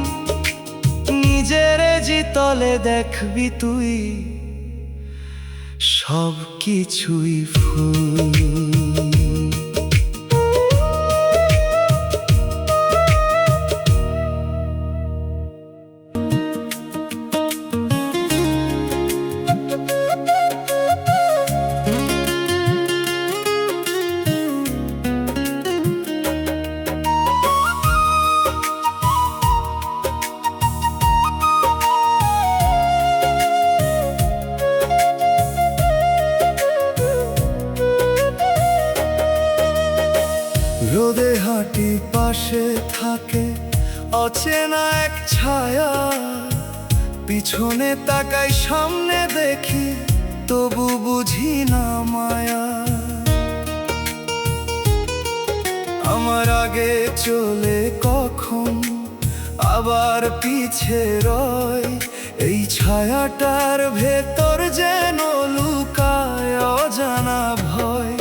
নিজেরে জিতলে দেখবি তুই সব কিছুই ফুল। রোদে হাঁটি পাশে থাকে অচেনা এক ছায়া, পিছনে তাকাই সামনে দেখি তবু বুঝি না মায়া। আমার আগে চলে কখন আবার পিছে রয়, এই ছায়াটার ভেতর যেন লুকায় অজানা ভয়।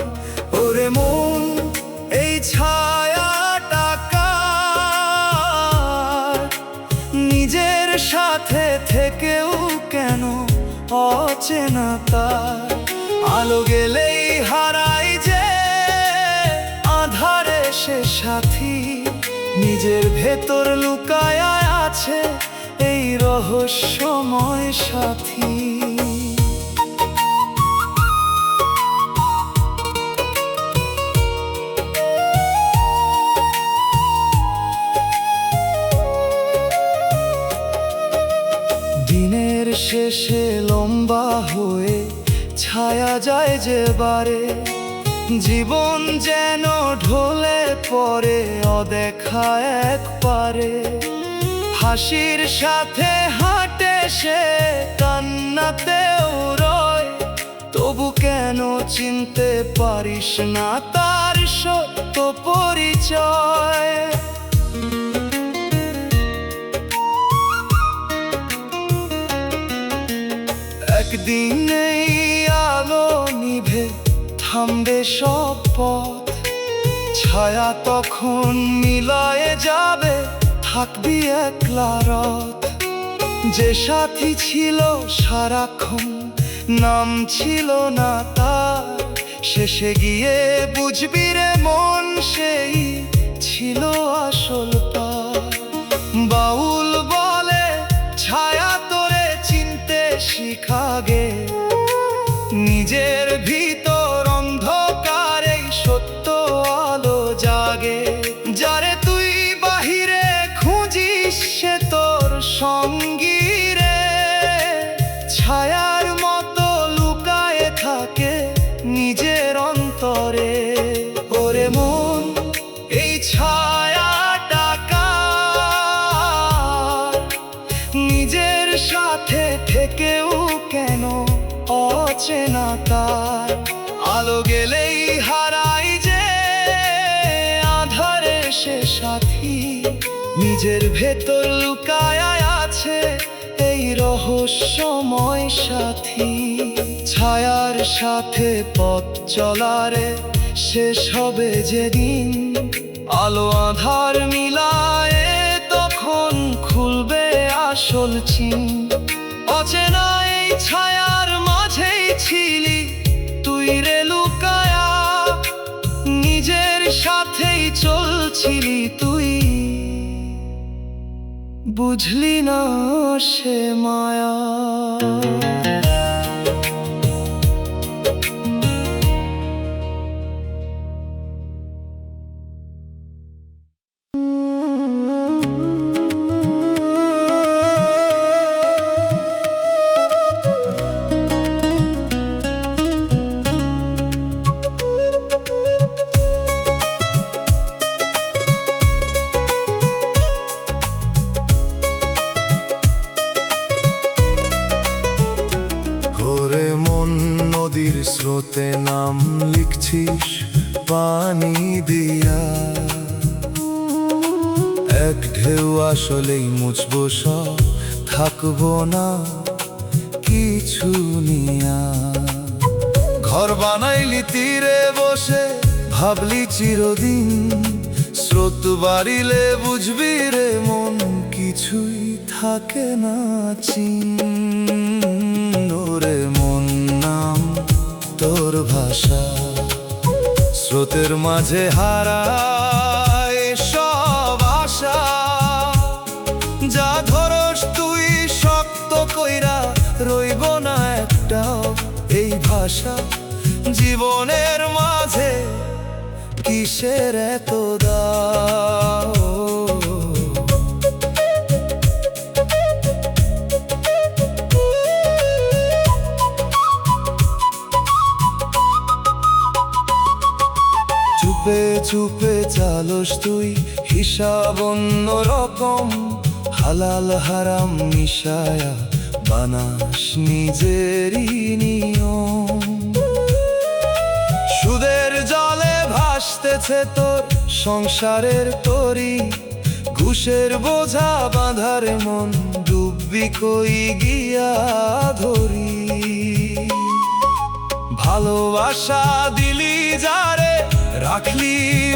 ওরে মন এই ছায়াটা কার, নিজের সাথে থেকেও কেন অচেনা তার। আলো গেলেই হারাই যে আধারে সে সাথী, নিজের ভেতর লুকায় আছে এই রহস্যময় সাথী। দিনের শেষে লম্বা হয়ে ছায়া যায় যে বারে, জীবন যেন ঢলে পড়ে অদেখা একবারে। হাসির সাথে হাঁটে সে, কান্নাতেও রয়, তবু কেন চিনতে পারিস না তার সত্য থামবে সব পথ, ছায়া তখন মিলায়ে যাবে, থাকবি একলা রথ। যে সাথী ছিল সারাক্ষণ, নাম ছিল না তার, শেষে গিয়ে বুঝবি রে মন, সেই ছিল আসল পার। বাউল বলে ছায়া তোরে চিনতে শিখাগে, নিজের ভিতর অন্ধকারে সত্য আলো জাগে। যারে তুই বাহিরে খুঁজিস সে তোর সঙ্গী রে, ছায়ার মতো লুকায়ে থাকে নিজের অন্তরে। ওরে মন, এই ছায়াটা কার? নিজের সাথে থেকেও কেন অচেনা তার? আলো গেলেই হারাই যে আধারে সে সাথী, নিজের ভেতর লুকায় আছে এই রহস্যময় সাথী। ছায়ার সাথে পথ চলারে শেষ হবে যেদিন, আলো আধার মিলায়ে তখন খুলবে আসল চিন। অচেনা এই ছায়ার মাঝেই ছিলি তুই রে লুকায়া, নিজের সাথেই চলছিলি তুই, বুঝলি না সে মায়া। নদীর স্রোতে নাম লিখছিস পানি দিয়া, এক ঢেউ আসলেই মুছবো সব, থাকবো না কিছু নিয়া। ঘর বানাইলি তীরে বসে, ভাবলি চিরদিন, স্রোত বাড়িলে বুঝবি রে মন, কিছুই থাকে না চিহ্ন রে মন। নাম তোর ভাষা, স্রোতের মাঝে হারায় সব আশা। যা ধরস তুই শক্ত কইরা, রইব না একটাও এই ভাষা। জীবনের মাঝে কিসের এত দাও? চুপে চুপে চালস তুই হিসাব অন্য রকম, হালাল হারাম মিশায়া বানাস নিজেরই নিয়ম। সুদের জলে ভাসতেছে তোর সংসারের তরি, ঘুষের বোঝা বাঁধারে মন, ডুববি কই গিয়া ধরি। ভালোবাসা দিলি যারে, রাখলি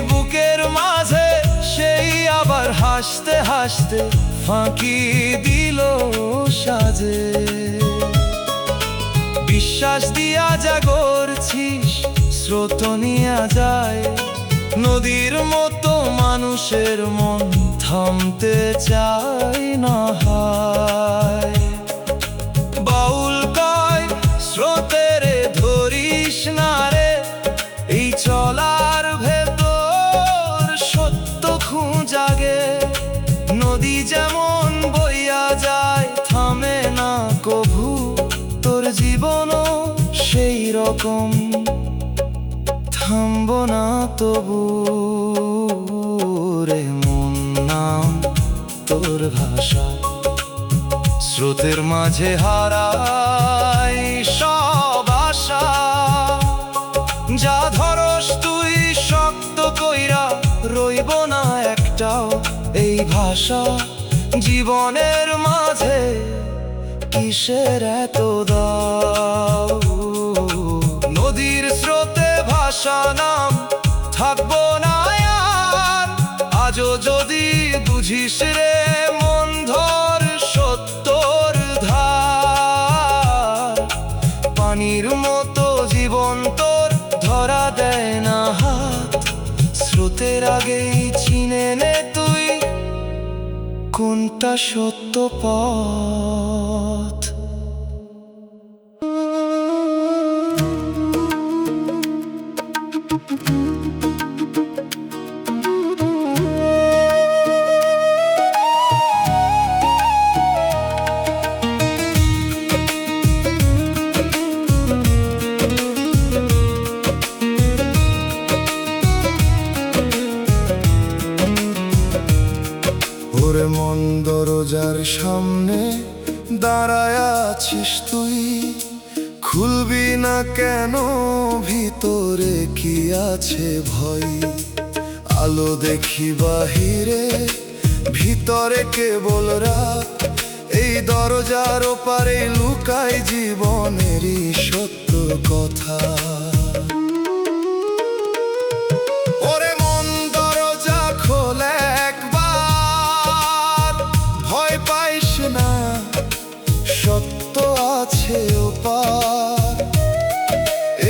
বুকের মাঝে, সেই আবার হাসতে হাসতে ফাঁকি দিল সাজে। বিশ্বাস দিয়া জাগরছিস, স্রোত নিয়া যায়, নদীর মতো মানুষের মন থামতে চায় না হায়। বাউল কয় স্রোতের ধরিস না রে, এই চলার ভেতর সত্য খুঁজাগে। নদী যেমন বইয়া যায়, থামে না কভু, তোর জীবনও সেই রকম, থামব না তবু রে মন। নাম তোর ভাষা, স্রোতের মাঝে হারায় সব আশা। যা ধরস তুই শক্ত কইরা, রইব না একটাও এই ভাষা। জীবনের মাঝে কিসের এত দাও? নদীর স্রোতে ভাষা নাম থাকবো না আর। আজও যদি বুঝিস রে মন ধর সত্যর ধার, পানির মতো জীবন তোর ধরা দেয় না হাত। স্রোতের আগেই চিনে নে তুই কোনটা সত্য পথ। ওরে মন দরজার সামনে দাঁড়ায় আছিস তুই, খুলবি না কেন? ভিতরে কি আছে ভয়? আলো দেখি বাহিরে, ভিতরে কেবল রাত। এই দরজার ওপারে লুকায় জীবনেরই সত্য কথা। ওরে মন দরজা খোলে একবার, ভয় পাইস না, সত্য আছে ওপার।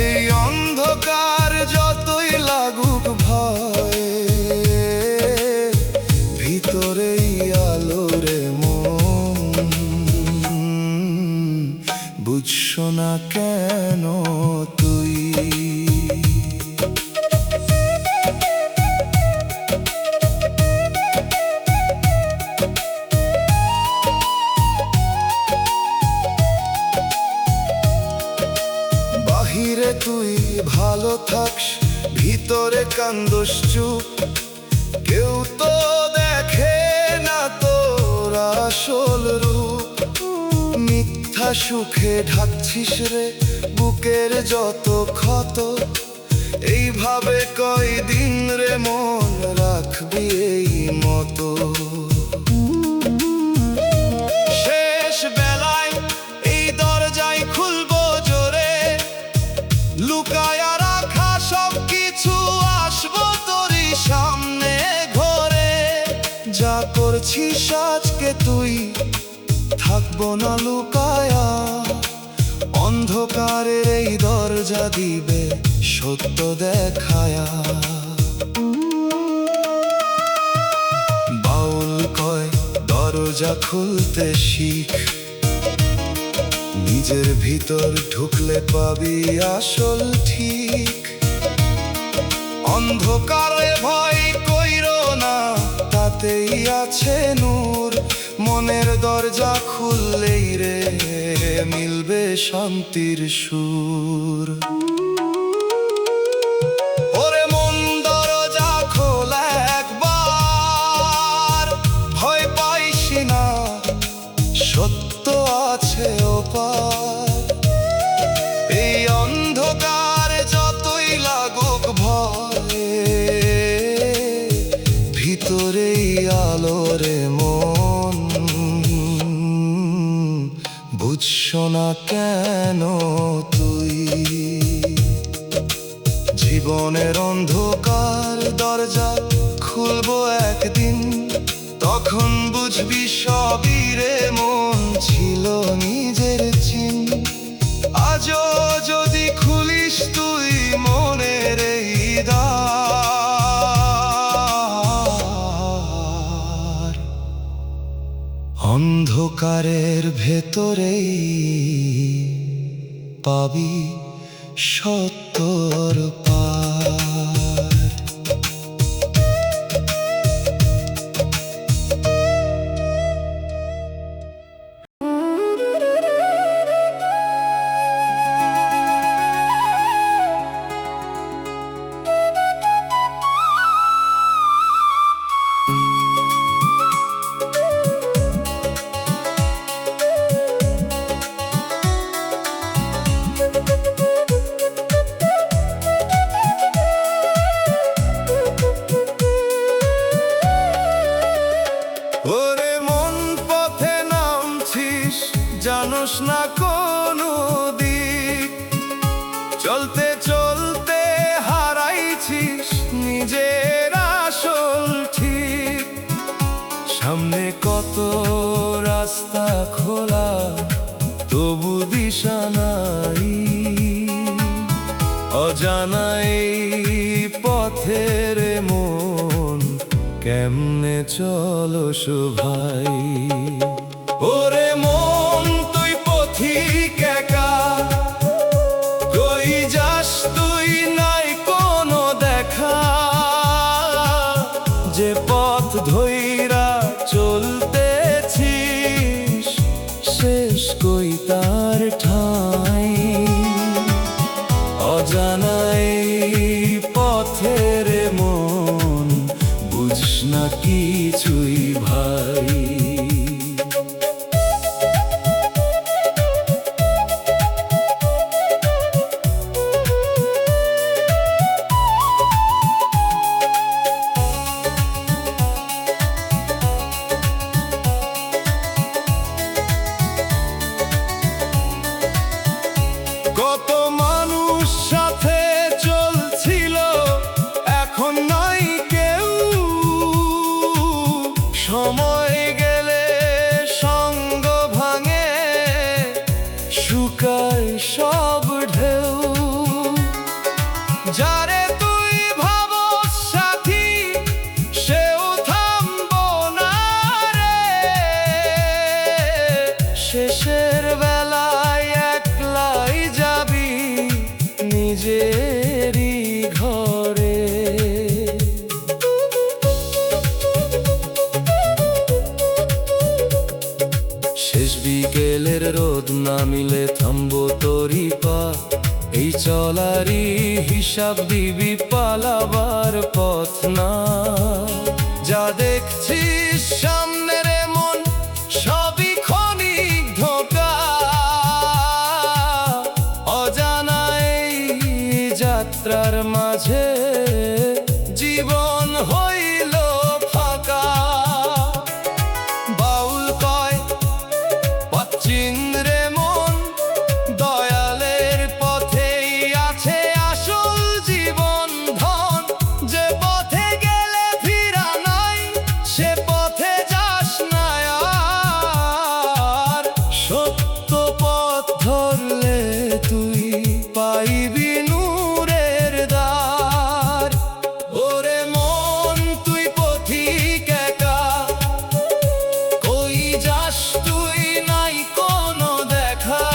এই অন্ধকার যতই লাগুক ভয়, ভিতরেই আলো রে মন। বুঝছো না কেন তুই? বাহিরে তুই ভালো থাকস, ভিতরে কান্দোস চুপ। কেউ তো দেখে না তোর আসল রূপ। মিথ্যা সুখে ঢাকছিস রে বুকের যত ক্ষত। এইভাবে কয়দিন রে মন রাখবি এই মতো? শেষ বেলায় এই দরজায় খুলবো জোরে, লুকায় রাখা সব কিছু আসবো তোরই সামনে ঘরে। যা করছিস আজকে তুই থাকবো না লুকায়া, অন্ধকারের এই দরজা দিবে সত্য দেখায়া। বাউল কয় দরজা খুলতে শিখ, নিজের ভিতর ঢুকলে পাবি আসল ঠিক। অন্ধকারে ভয় কইরো না, তাতেই আছে নূর। মনের দরজা খুললেই রে মিলবে শান্তির সুর। ওরে মন দরজা খোলা একবার, ভয় পাইস না, সত্য আছে ওপার। এই অন্ধকার যতই লাগুক ভয়, ভিতরেই আলো রে মন। বুঝছো না কেন তুই? জীবনের অন্ধকার দরজা খুলবো একদিন, তখন বুঝবি সবই রে মন ছিল নিজের চিন। আজও যদি খুলিস তুই মনের এই দ্বার, অন্ধকারের ভেতরেই পাবি সত্যর পার। কেমনে চলস ভাই। ওরে মন তুই পথিক একা, কই যাস তুই নাই কোনো দেখা, যে পথ ধইরা চলতেছিস শেষ কই তার ঠাই। অজানাই পথের মন বুঝস না কিছুই ভাই। কত মানুষ সাথে চলছিল এখন নাই কেউ, সময় গেলে সঙ্গ ভাঙে শুকায় সব ঢেউ। যারে তুই ভাবস সাথী সেও থামবো না রে, শেষের বেলায় একলাই যাবি নিজেরই ঘরে। শেষ বিকেলের রোদ নামিলে থামবো তোরই পা, এই চলারই হিসাব দিবি পালাবার পথ না। যা দেখছিস সামনের মন সবই ক্ষণিক ধোঁকা, অজানাই যাত্রার মাঝে জীবন হইল ফাঁকা। বাউল কয় পথচিন্দ্রে মন, দয়ালের পথেই আছে আসল জীবন ধন। যে পথে গেলে ফিরা নাই সে পথে যাস না আর, সত্য পথ ধরলে তুই পাইবি নূরের দ্বার। ওরে মন তুই পথিক একা, কই যাস তুই নাই কোনো দেখা,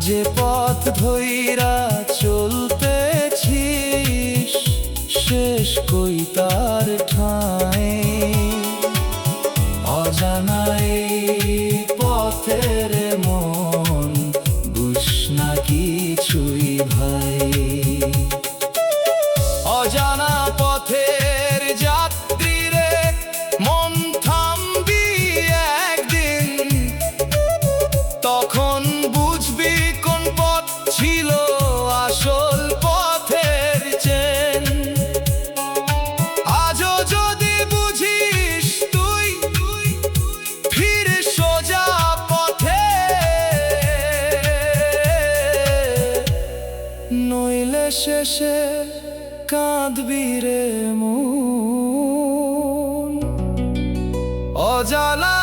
যে পথ ধইরা চলতেছিস শেষ কই তার ঠাই। অজানাই পথের মন বুঝস না কিছুই ভাই। অজানা পথের যাত্রী রে মন থামবি একদিন, তখন বুঝবি কোন পথ ছিল আসল পথের চেন। আজও যদি বুঝিস তুই ফিরে সোজা পথে, নইলে শেষে কাঁদবি রে মন অজানা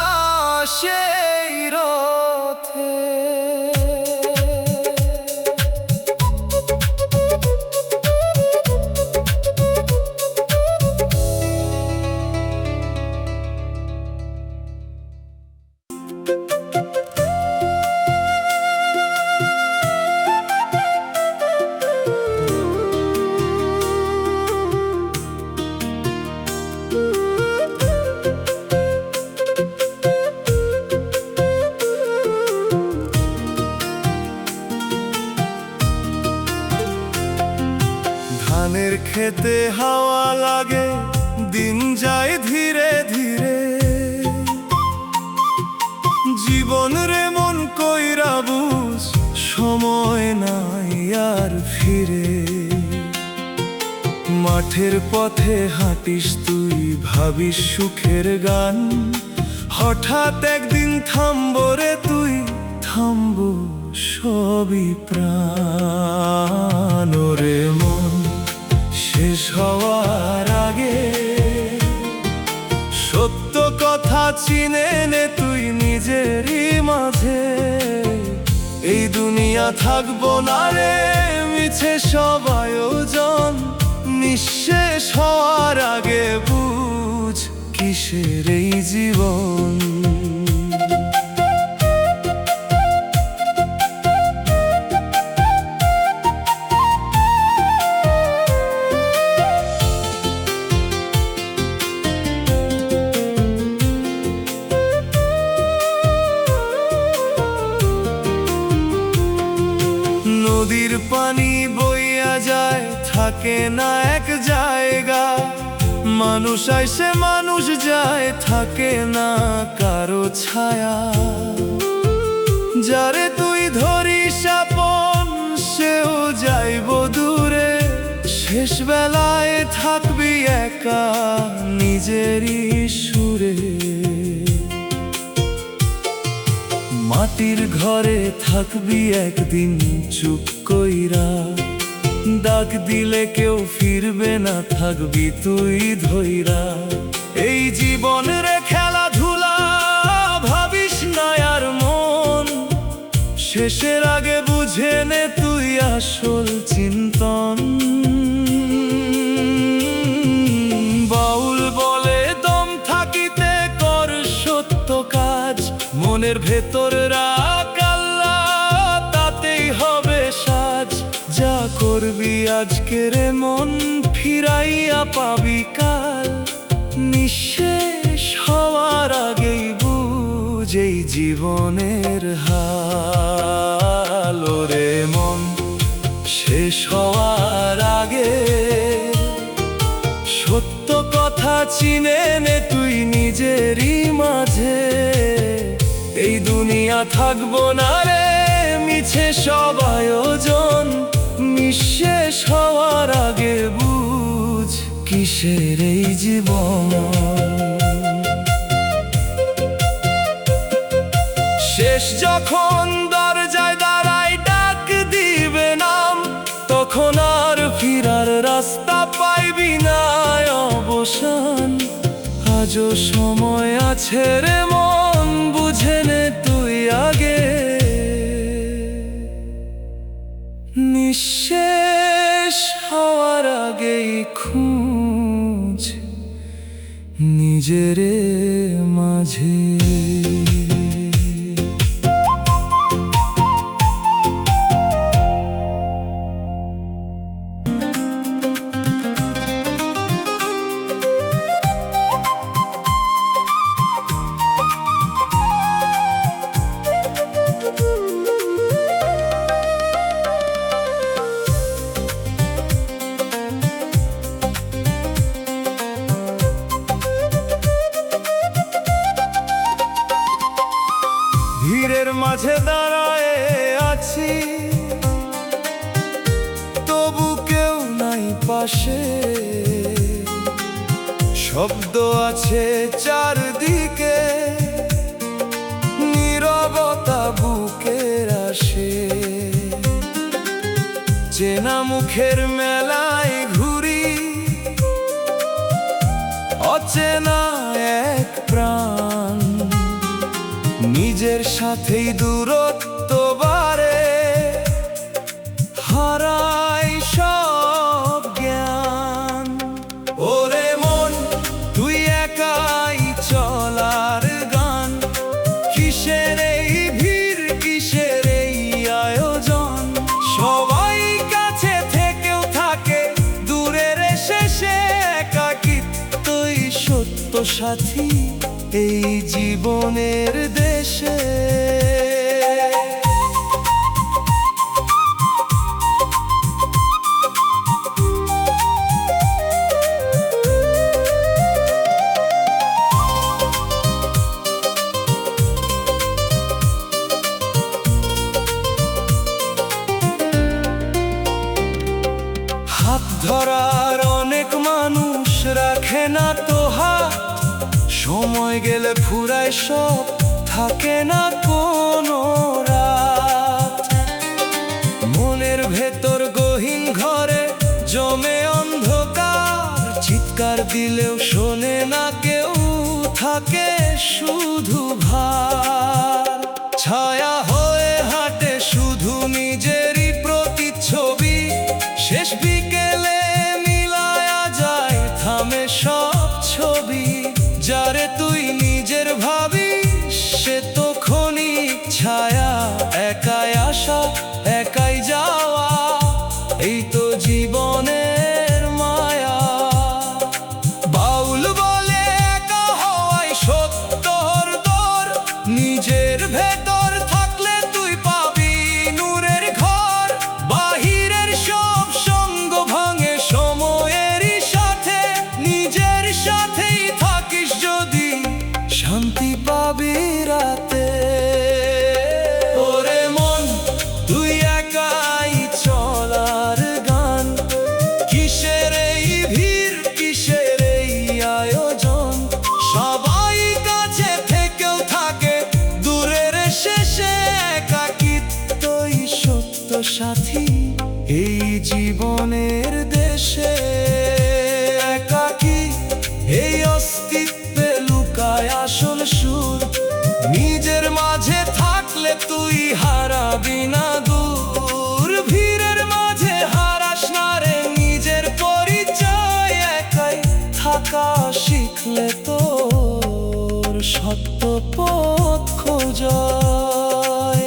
সেই রথে। ধানের খেতে হাওয়া লাগে, দিন যায় ধীরে ধীরে, জীবন রে মন কইরা বুঝ সময় নাই আর ফিরে। মাঠের পথে হাঁটিস তুই ভাবিস সুখের গান, হঠাৎ একদিন থামবো রে তুই, থামবো সবই প্রাণ। রে মন শেষ হওয়ার আগে সত্য কথা চিনে নে তুই নিজেরই মাঝে। এই দুনিয়া থাকবো না রে মিছে সব আয়োজন, নিঃশেষ হওয়ার আগে বুঝ কিসের এই জীবন। নদীর পানি বইয়া যায়, থাকে না এক জায়গা, মানুষ আইসে মানুষ যায়, থাকে না কারো ছায়া। যারে তুই ধরিস আপন সেও যাইব দূরে, শেষ বেলায় থাকবি একা নিজেরই সুরে। মাটির ঘরে থাকবি একদিন চুপ কইরা, ডাক দিলে কেউ ফিরবে না, থাকবি তুই ধইরা। এই জীবন রে খেলাধুলা ভাবিস না আর মন, শেষের আগে বুঝে নে তুই আসল চিন্তন। বাউল বলে দম থাকিতে কর সত্য কাজ, মনের ভেতর রাখ আল্লাহ তাতেই হবে সাজ। যা করবি আজকের মন ফিরাইয়া পাবি কাল, নিঃশেষ হওয়ার আগেই বুঝ এই জীবনের হাল। ওরে মন শেষ হওয়ার আগে সত্য কথা চিনে নে তুই নিজেরই মাঝে। এই দুনিয়া থাকবো না রে মিছে সব আয়োজন, নিঃশেষ হওয়ার আগে বুঝ কিসের এই জীবন। শেষ যখন দরজায় দাঁড়াই ডাক দিবে নাম, তখন আর ফিরার রাস্তা পাইবি না অবসান। আজও সময় আছে রে মন, বুঝে নে তুই আগে, নিঃশেষ হওয়ার আগেই খুঁজ নিজের মাঝে। ভিড়ের মাঝে দাঁড়ায় আছি, তবু কেউ নাই পাশে। শব্দ আছে চারদিকে, নীরবতা বুকের আসে। চেনা মুখের মেলায় ঘুরি, অচেনা এক প্রাণ। নিজের সাথেই দূরত্ব বাড়ে, হারাই সব জ্ঞান। ওরে মন তুই একাই চলার গান, কিসের এই ভিড় কিসের এই আয়োজন। সবাই কাছে থেকেও থাকে দূরের শেষে, একাকিত্বই সত্য সাথী এই জীবনের দেশে। হাত ধরার অনেক মানুষ রাখে না তো হাত, সময় গেলে ফুরায় সব, থাকে না কোনো রাত। মনের ভেতর গহীন ঘরে জমে অন্ধকার, চিৎকার দিলেও শোনে না কেউ, থাকে শুধু ভার। ছায়া হয়ে হাঁটে শুধু নিজেরই প্রতিচ্ছবি, শেষ বিকেলে মিলায়া যায় থামে সব ছবি। যারে তুই নিজের ভাবিস সে তো ক্ষণিক ছায়া, একাই আসা একাই যাওয়া, এই তো জীবনের মায়া। বাউল বলে একা হওয়াই সত্যর দর, নিজের ভেতর থাকলে তুই পাবি নূরের ঘর। বাহিরের সব সঙ্গ ভাঙে সময়েরই সাথে, নিজের সাথেই থাকিস যদি শান্তি পাবি রাতে। ওরে মন তুই একাই চলার গান, কিসের এই ভিড় কিসের এই আয়োজন। সবাই কাছে থেকেও থাকে দূরের শেষে, একাকিত্বই সত্য সাথী এই জীবনের দেশে। একাকী এই অস্তিত্বে লুকায় আসল সুর, নিজের মাঝে থাকলে তুই হারাবি না দূর। ভিড়ের মাঝে হারাস না রে নিজের পরিচয়, একাই থাকা শিখলে তোর সত্য পথ খোঁজায়।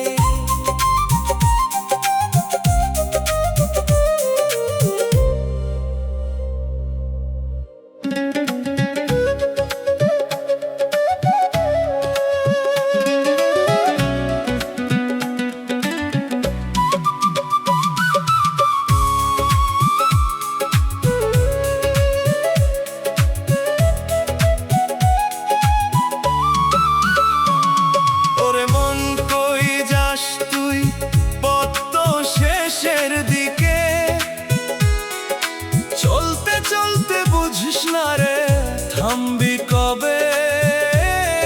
ওরে মন কই যাস তুই পথ তো শেষের দিকে, চলতে চলতে বুঝিস না রে থামবি কবে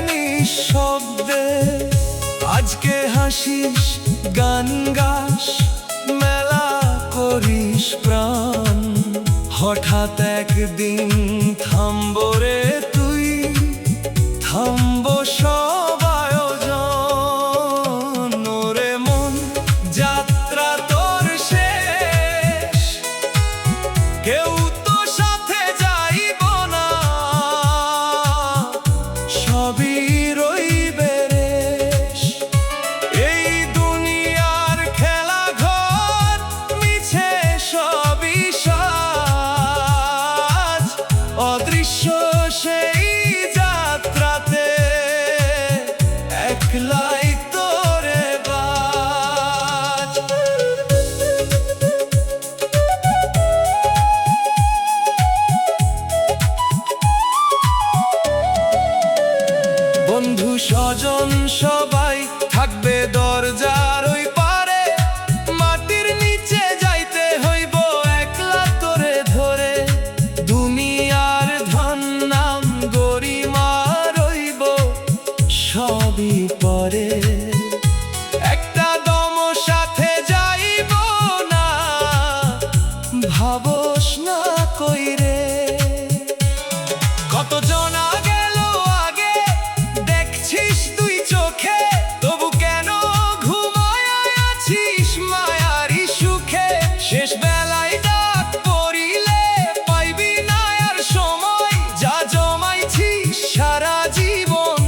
নিঃশব্দে। আজকে হাসিস গান গাস মেলা করিস প্রাণ, হঠাৎ একদিন থামবো রে তুই, থামবো সব আয়োজন। ওরে মন যাত্রা তোর শেষ, কেউ তো সাথে যাইব না, সবই রইবে রেশ। এই দুনিয়ার খেলা ঘর মিছে সবই সাজ, অদৃশ্য সেই যাত্রাতে একলাই তোরে বাজ। বন্ধু স্বজন সবাই থাকবে দরজার ওই পারে, মাটির নিচে যাইতে হইব একলা তোরে ধরে। দুনিয়ার ধন নাম গরিমা রইব সবই পরে, একটা দম সাথে যাইব না, ভাবস না কইরে। কত জনা গেল আগে দেখছিস তুই চোখে, তবু কেন ঘুমায় আছিস মায়ারি সুখে। শেষ বেলায় ডাক পড়িলে পাইবি না আর সময়, যা জমাইছিস সারা জীবন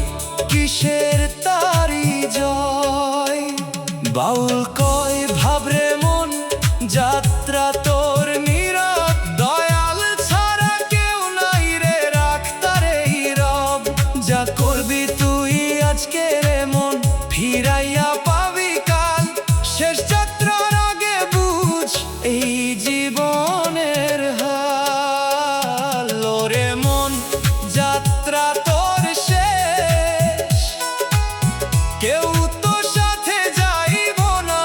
কিসের তারি জয়। বাউল কয় ভাবরে মন যাত্রা তোর নীরব, দয়াল ছাড়া কেউ নাই রে রাখতারে রব। যা করবি তুই আজকে রে মন ফিরাইয়া পাবি কাল, শেষ যাত্রার আগে বুঝ এই জীবনের হাল। ওরে মন যাত্রা তোর শেষ, কেউ তো সাথে যাইব না,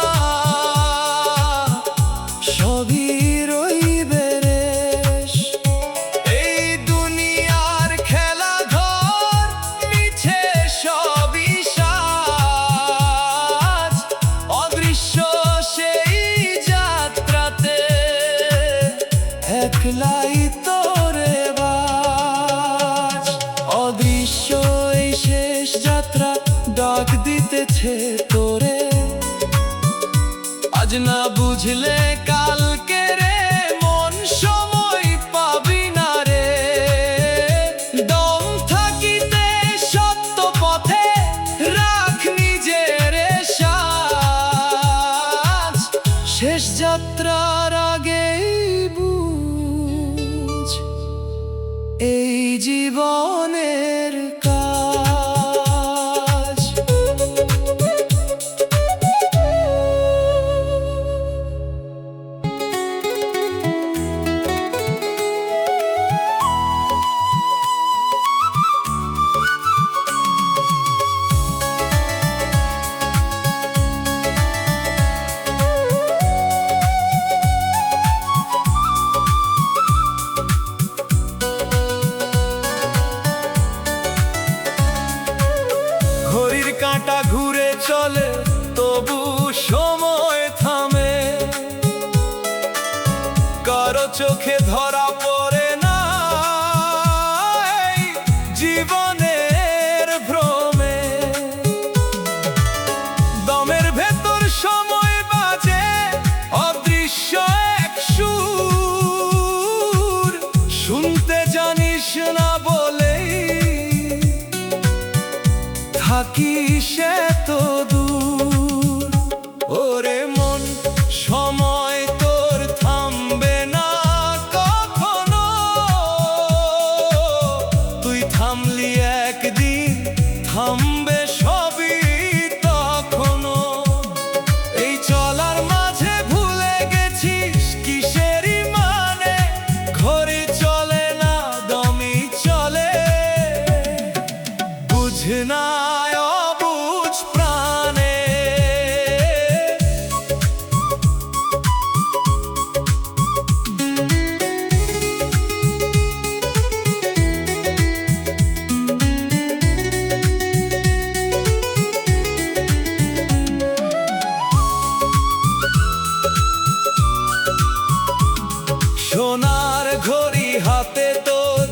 সবই রইবে রেশ। এই দুনিয়ার খেলা ঘর মিছে সবই সাজ, অদৃশ্য সেই যাত্রাতে একলাই তোরে বাজ। অদৃশ্য এই শেষ যাত্রা ডাক দিতেছে তোরে, আজ না বুঝলে কালকে রে মন সময় পাবি না রে। জীবনের কাজ। ঘড়ির কাঁটা ঘুরে চলে তবু সময় থামে, কারো চোখে ধরা পড়ে না এই জীবনের ভ্রমে। দমের ভেতর সময় বাজে অদৃশ্য এক সুর, শুনতে জানিস না বলেই থাকিস এতো দূর। ওরে মন, সময় তোর থামবে না কখনো, তুই থামলি একদিন থামবে সবই তখনো। এই চলার মাঝে ভুলে গেছিস কিসেরই মানে, ঘড়ি চলে না দমই চলে, বুঝ না অবুঝ প্রাণে। সোনার ঘড়ি হাতে তোর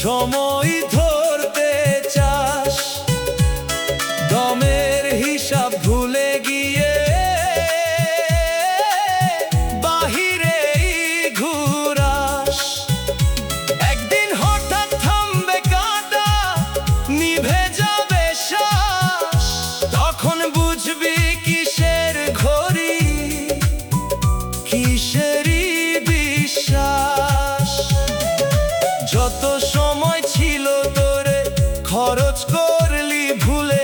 সময় ধরতে চাস, দমের হিসাব ভুলে গিয়ে বাহিরেই ঘুরাস। একদিন হঠাৎ থামবে কাঁটা, নিভে যাবে শ্বাস, তখন বুঝবি কিসের ঘড়ি কিসেরই বিশ্বাস। যত সময় ছিল তোরে খরচ করলি ভুলে,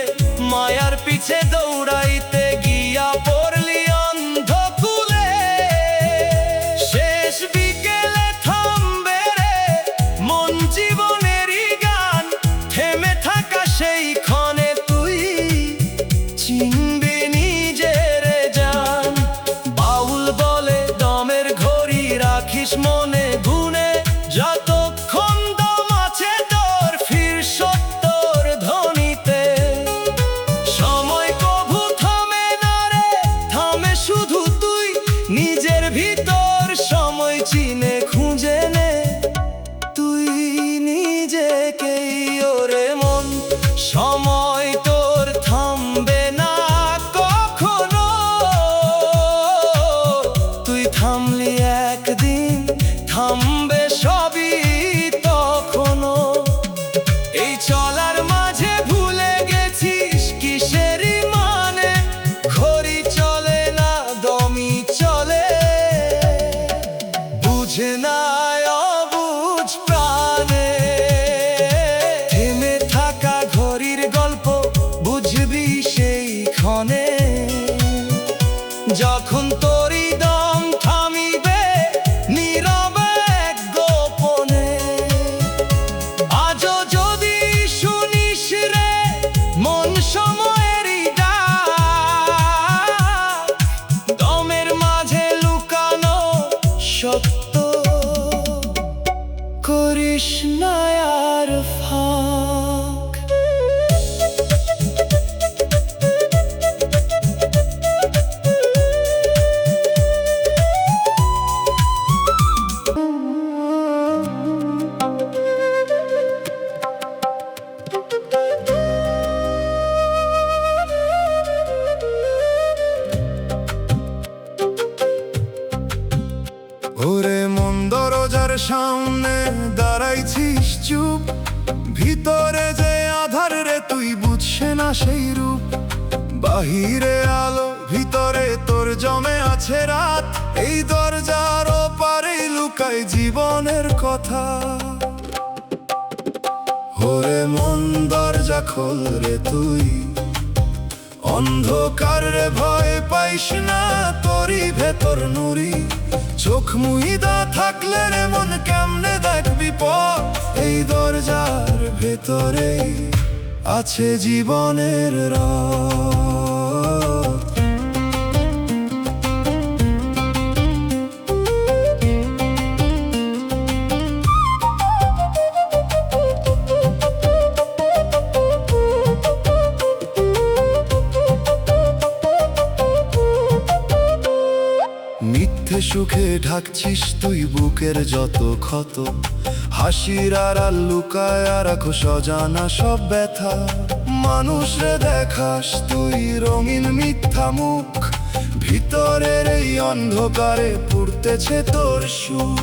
মায়ার পিছে দৌড়াইতে গিয়া পড়লি অন্ধকুলে। শেষ বিকেলে থামবে রে মন জীবনেরই গান, থেমে থাকা সেই ক্ষণে তুই চিনবি নিজের জান। বাউল বলে দমের ঘড়ি রাখিস মনে গুনে, যতক্ষণ দম আছে তোর ফির সত্তর ধ্বনিতে। সময় কভু থামে না রে, থামে শুধু তুই নিজের ভিতর। সময় চিনে খুঁজে নে তুই নিজেকেই। ওরে মন, সময় তোর থামবে না কখনো, তুই থামলি একদিন থামবে সবই তখনো। এই চলার মাঝে ভুলে গেছিস কিসেরই মানে, ঘড়ি চলে না দমই চলে, বুঝে না অবুঝ প্রাণে। থেমে থাকা ঘড়ির গল্প বুঝবি সেই ক্ষণে, যখন তোরই দম থামিবে নীরবে এক গোপনে। আজও যদি শুনিস রে মন সময়েরই ডাক, দমের মাঝে লুকানো সত্য করিস না আর ফাঁক। ওরে মন, দরজার সামনে দাঁড়াইছিস চুপ, ভিতরে যে আধার রে তুই বুঝছে না সেই রূপ। বাহিরে আলো, ভিতরে তোর জমে আছে রাত, এই দরজার ওপারে লুকায় জীবনের কথা। ওরে মন দরজা খোল রে তুই, অন্ধকার রে ভয় পাইস না, তোরই ভেতর নুরি। চোখ মুইদা থাকলে রে মন কেমনে দেখবি পথ, এই দরজার ভেতরেই আছে জীবনের রথ। মিথ্যে সুখে ঢাকছিস তুই বুকের যত ক্ষত, হাসির আড়াল লুকায় রাখো সজানা সব ব্যথা। মানুষ রে দেখাস তুই রঙিন মিথ্যা মুখ, ভিতরের এই অন্ধকারে পুড়তেছে তোর সুখ।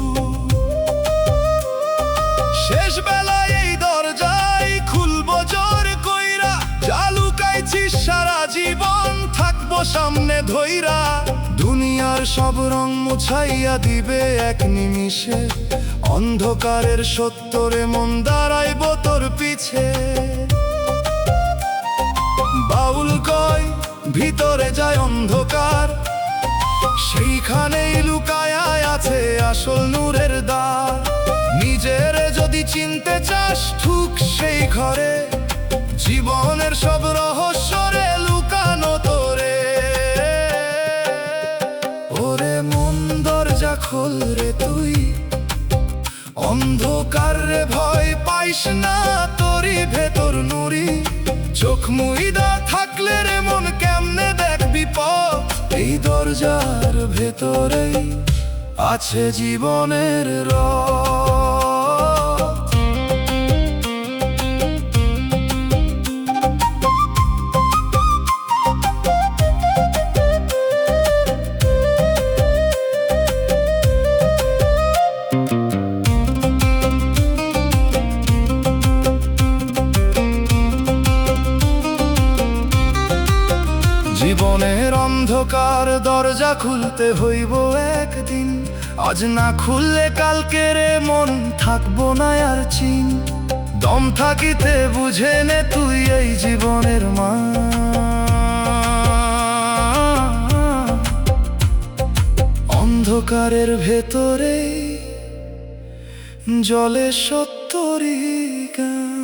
শেষ বেলায় এই দরজায় খুলবো জোর কইরা, যা লুকাইছিস সারা জীবন থাকবো সামনে ধইরা। দুনিয়ার সব রং মুছাইয়া দিবে এক নিমিষে, অন্ধকারের সত্যরে মন দাঁড়াইব তোর পিছে। বাউল কয় ভিতরে যায় অন্ধকার, সেইখানেই লুকায়া আছে আসল নূরের দ্বার। নিজের যদি চিনতে চাস ঠুক সেই ঘরে, জীবনের সব রহস্য রে লুকানো তোরে। ওরে মন দরজা খোল রে তুই, অন্ধকার রে ভয় পাইস না, তোরই ভেতর নুরি। চোখ মুইদা থাকলে রে মন কেমনে দেখবি পথ, এই দরজার ভেতরেই আছে জীবনের রথ। জীবনের অন্ধকার দরজা খুলতে হইব একদিন, আজ না খুললে কালকে রে মন থাকবো না আর চিন। দম থাকিতে বুঝে নে তুই এই জীবনের মা, অন্ধকারের ভেতরে জলে সত্যরি গান।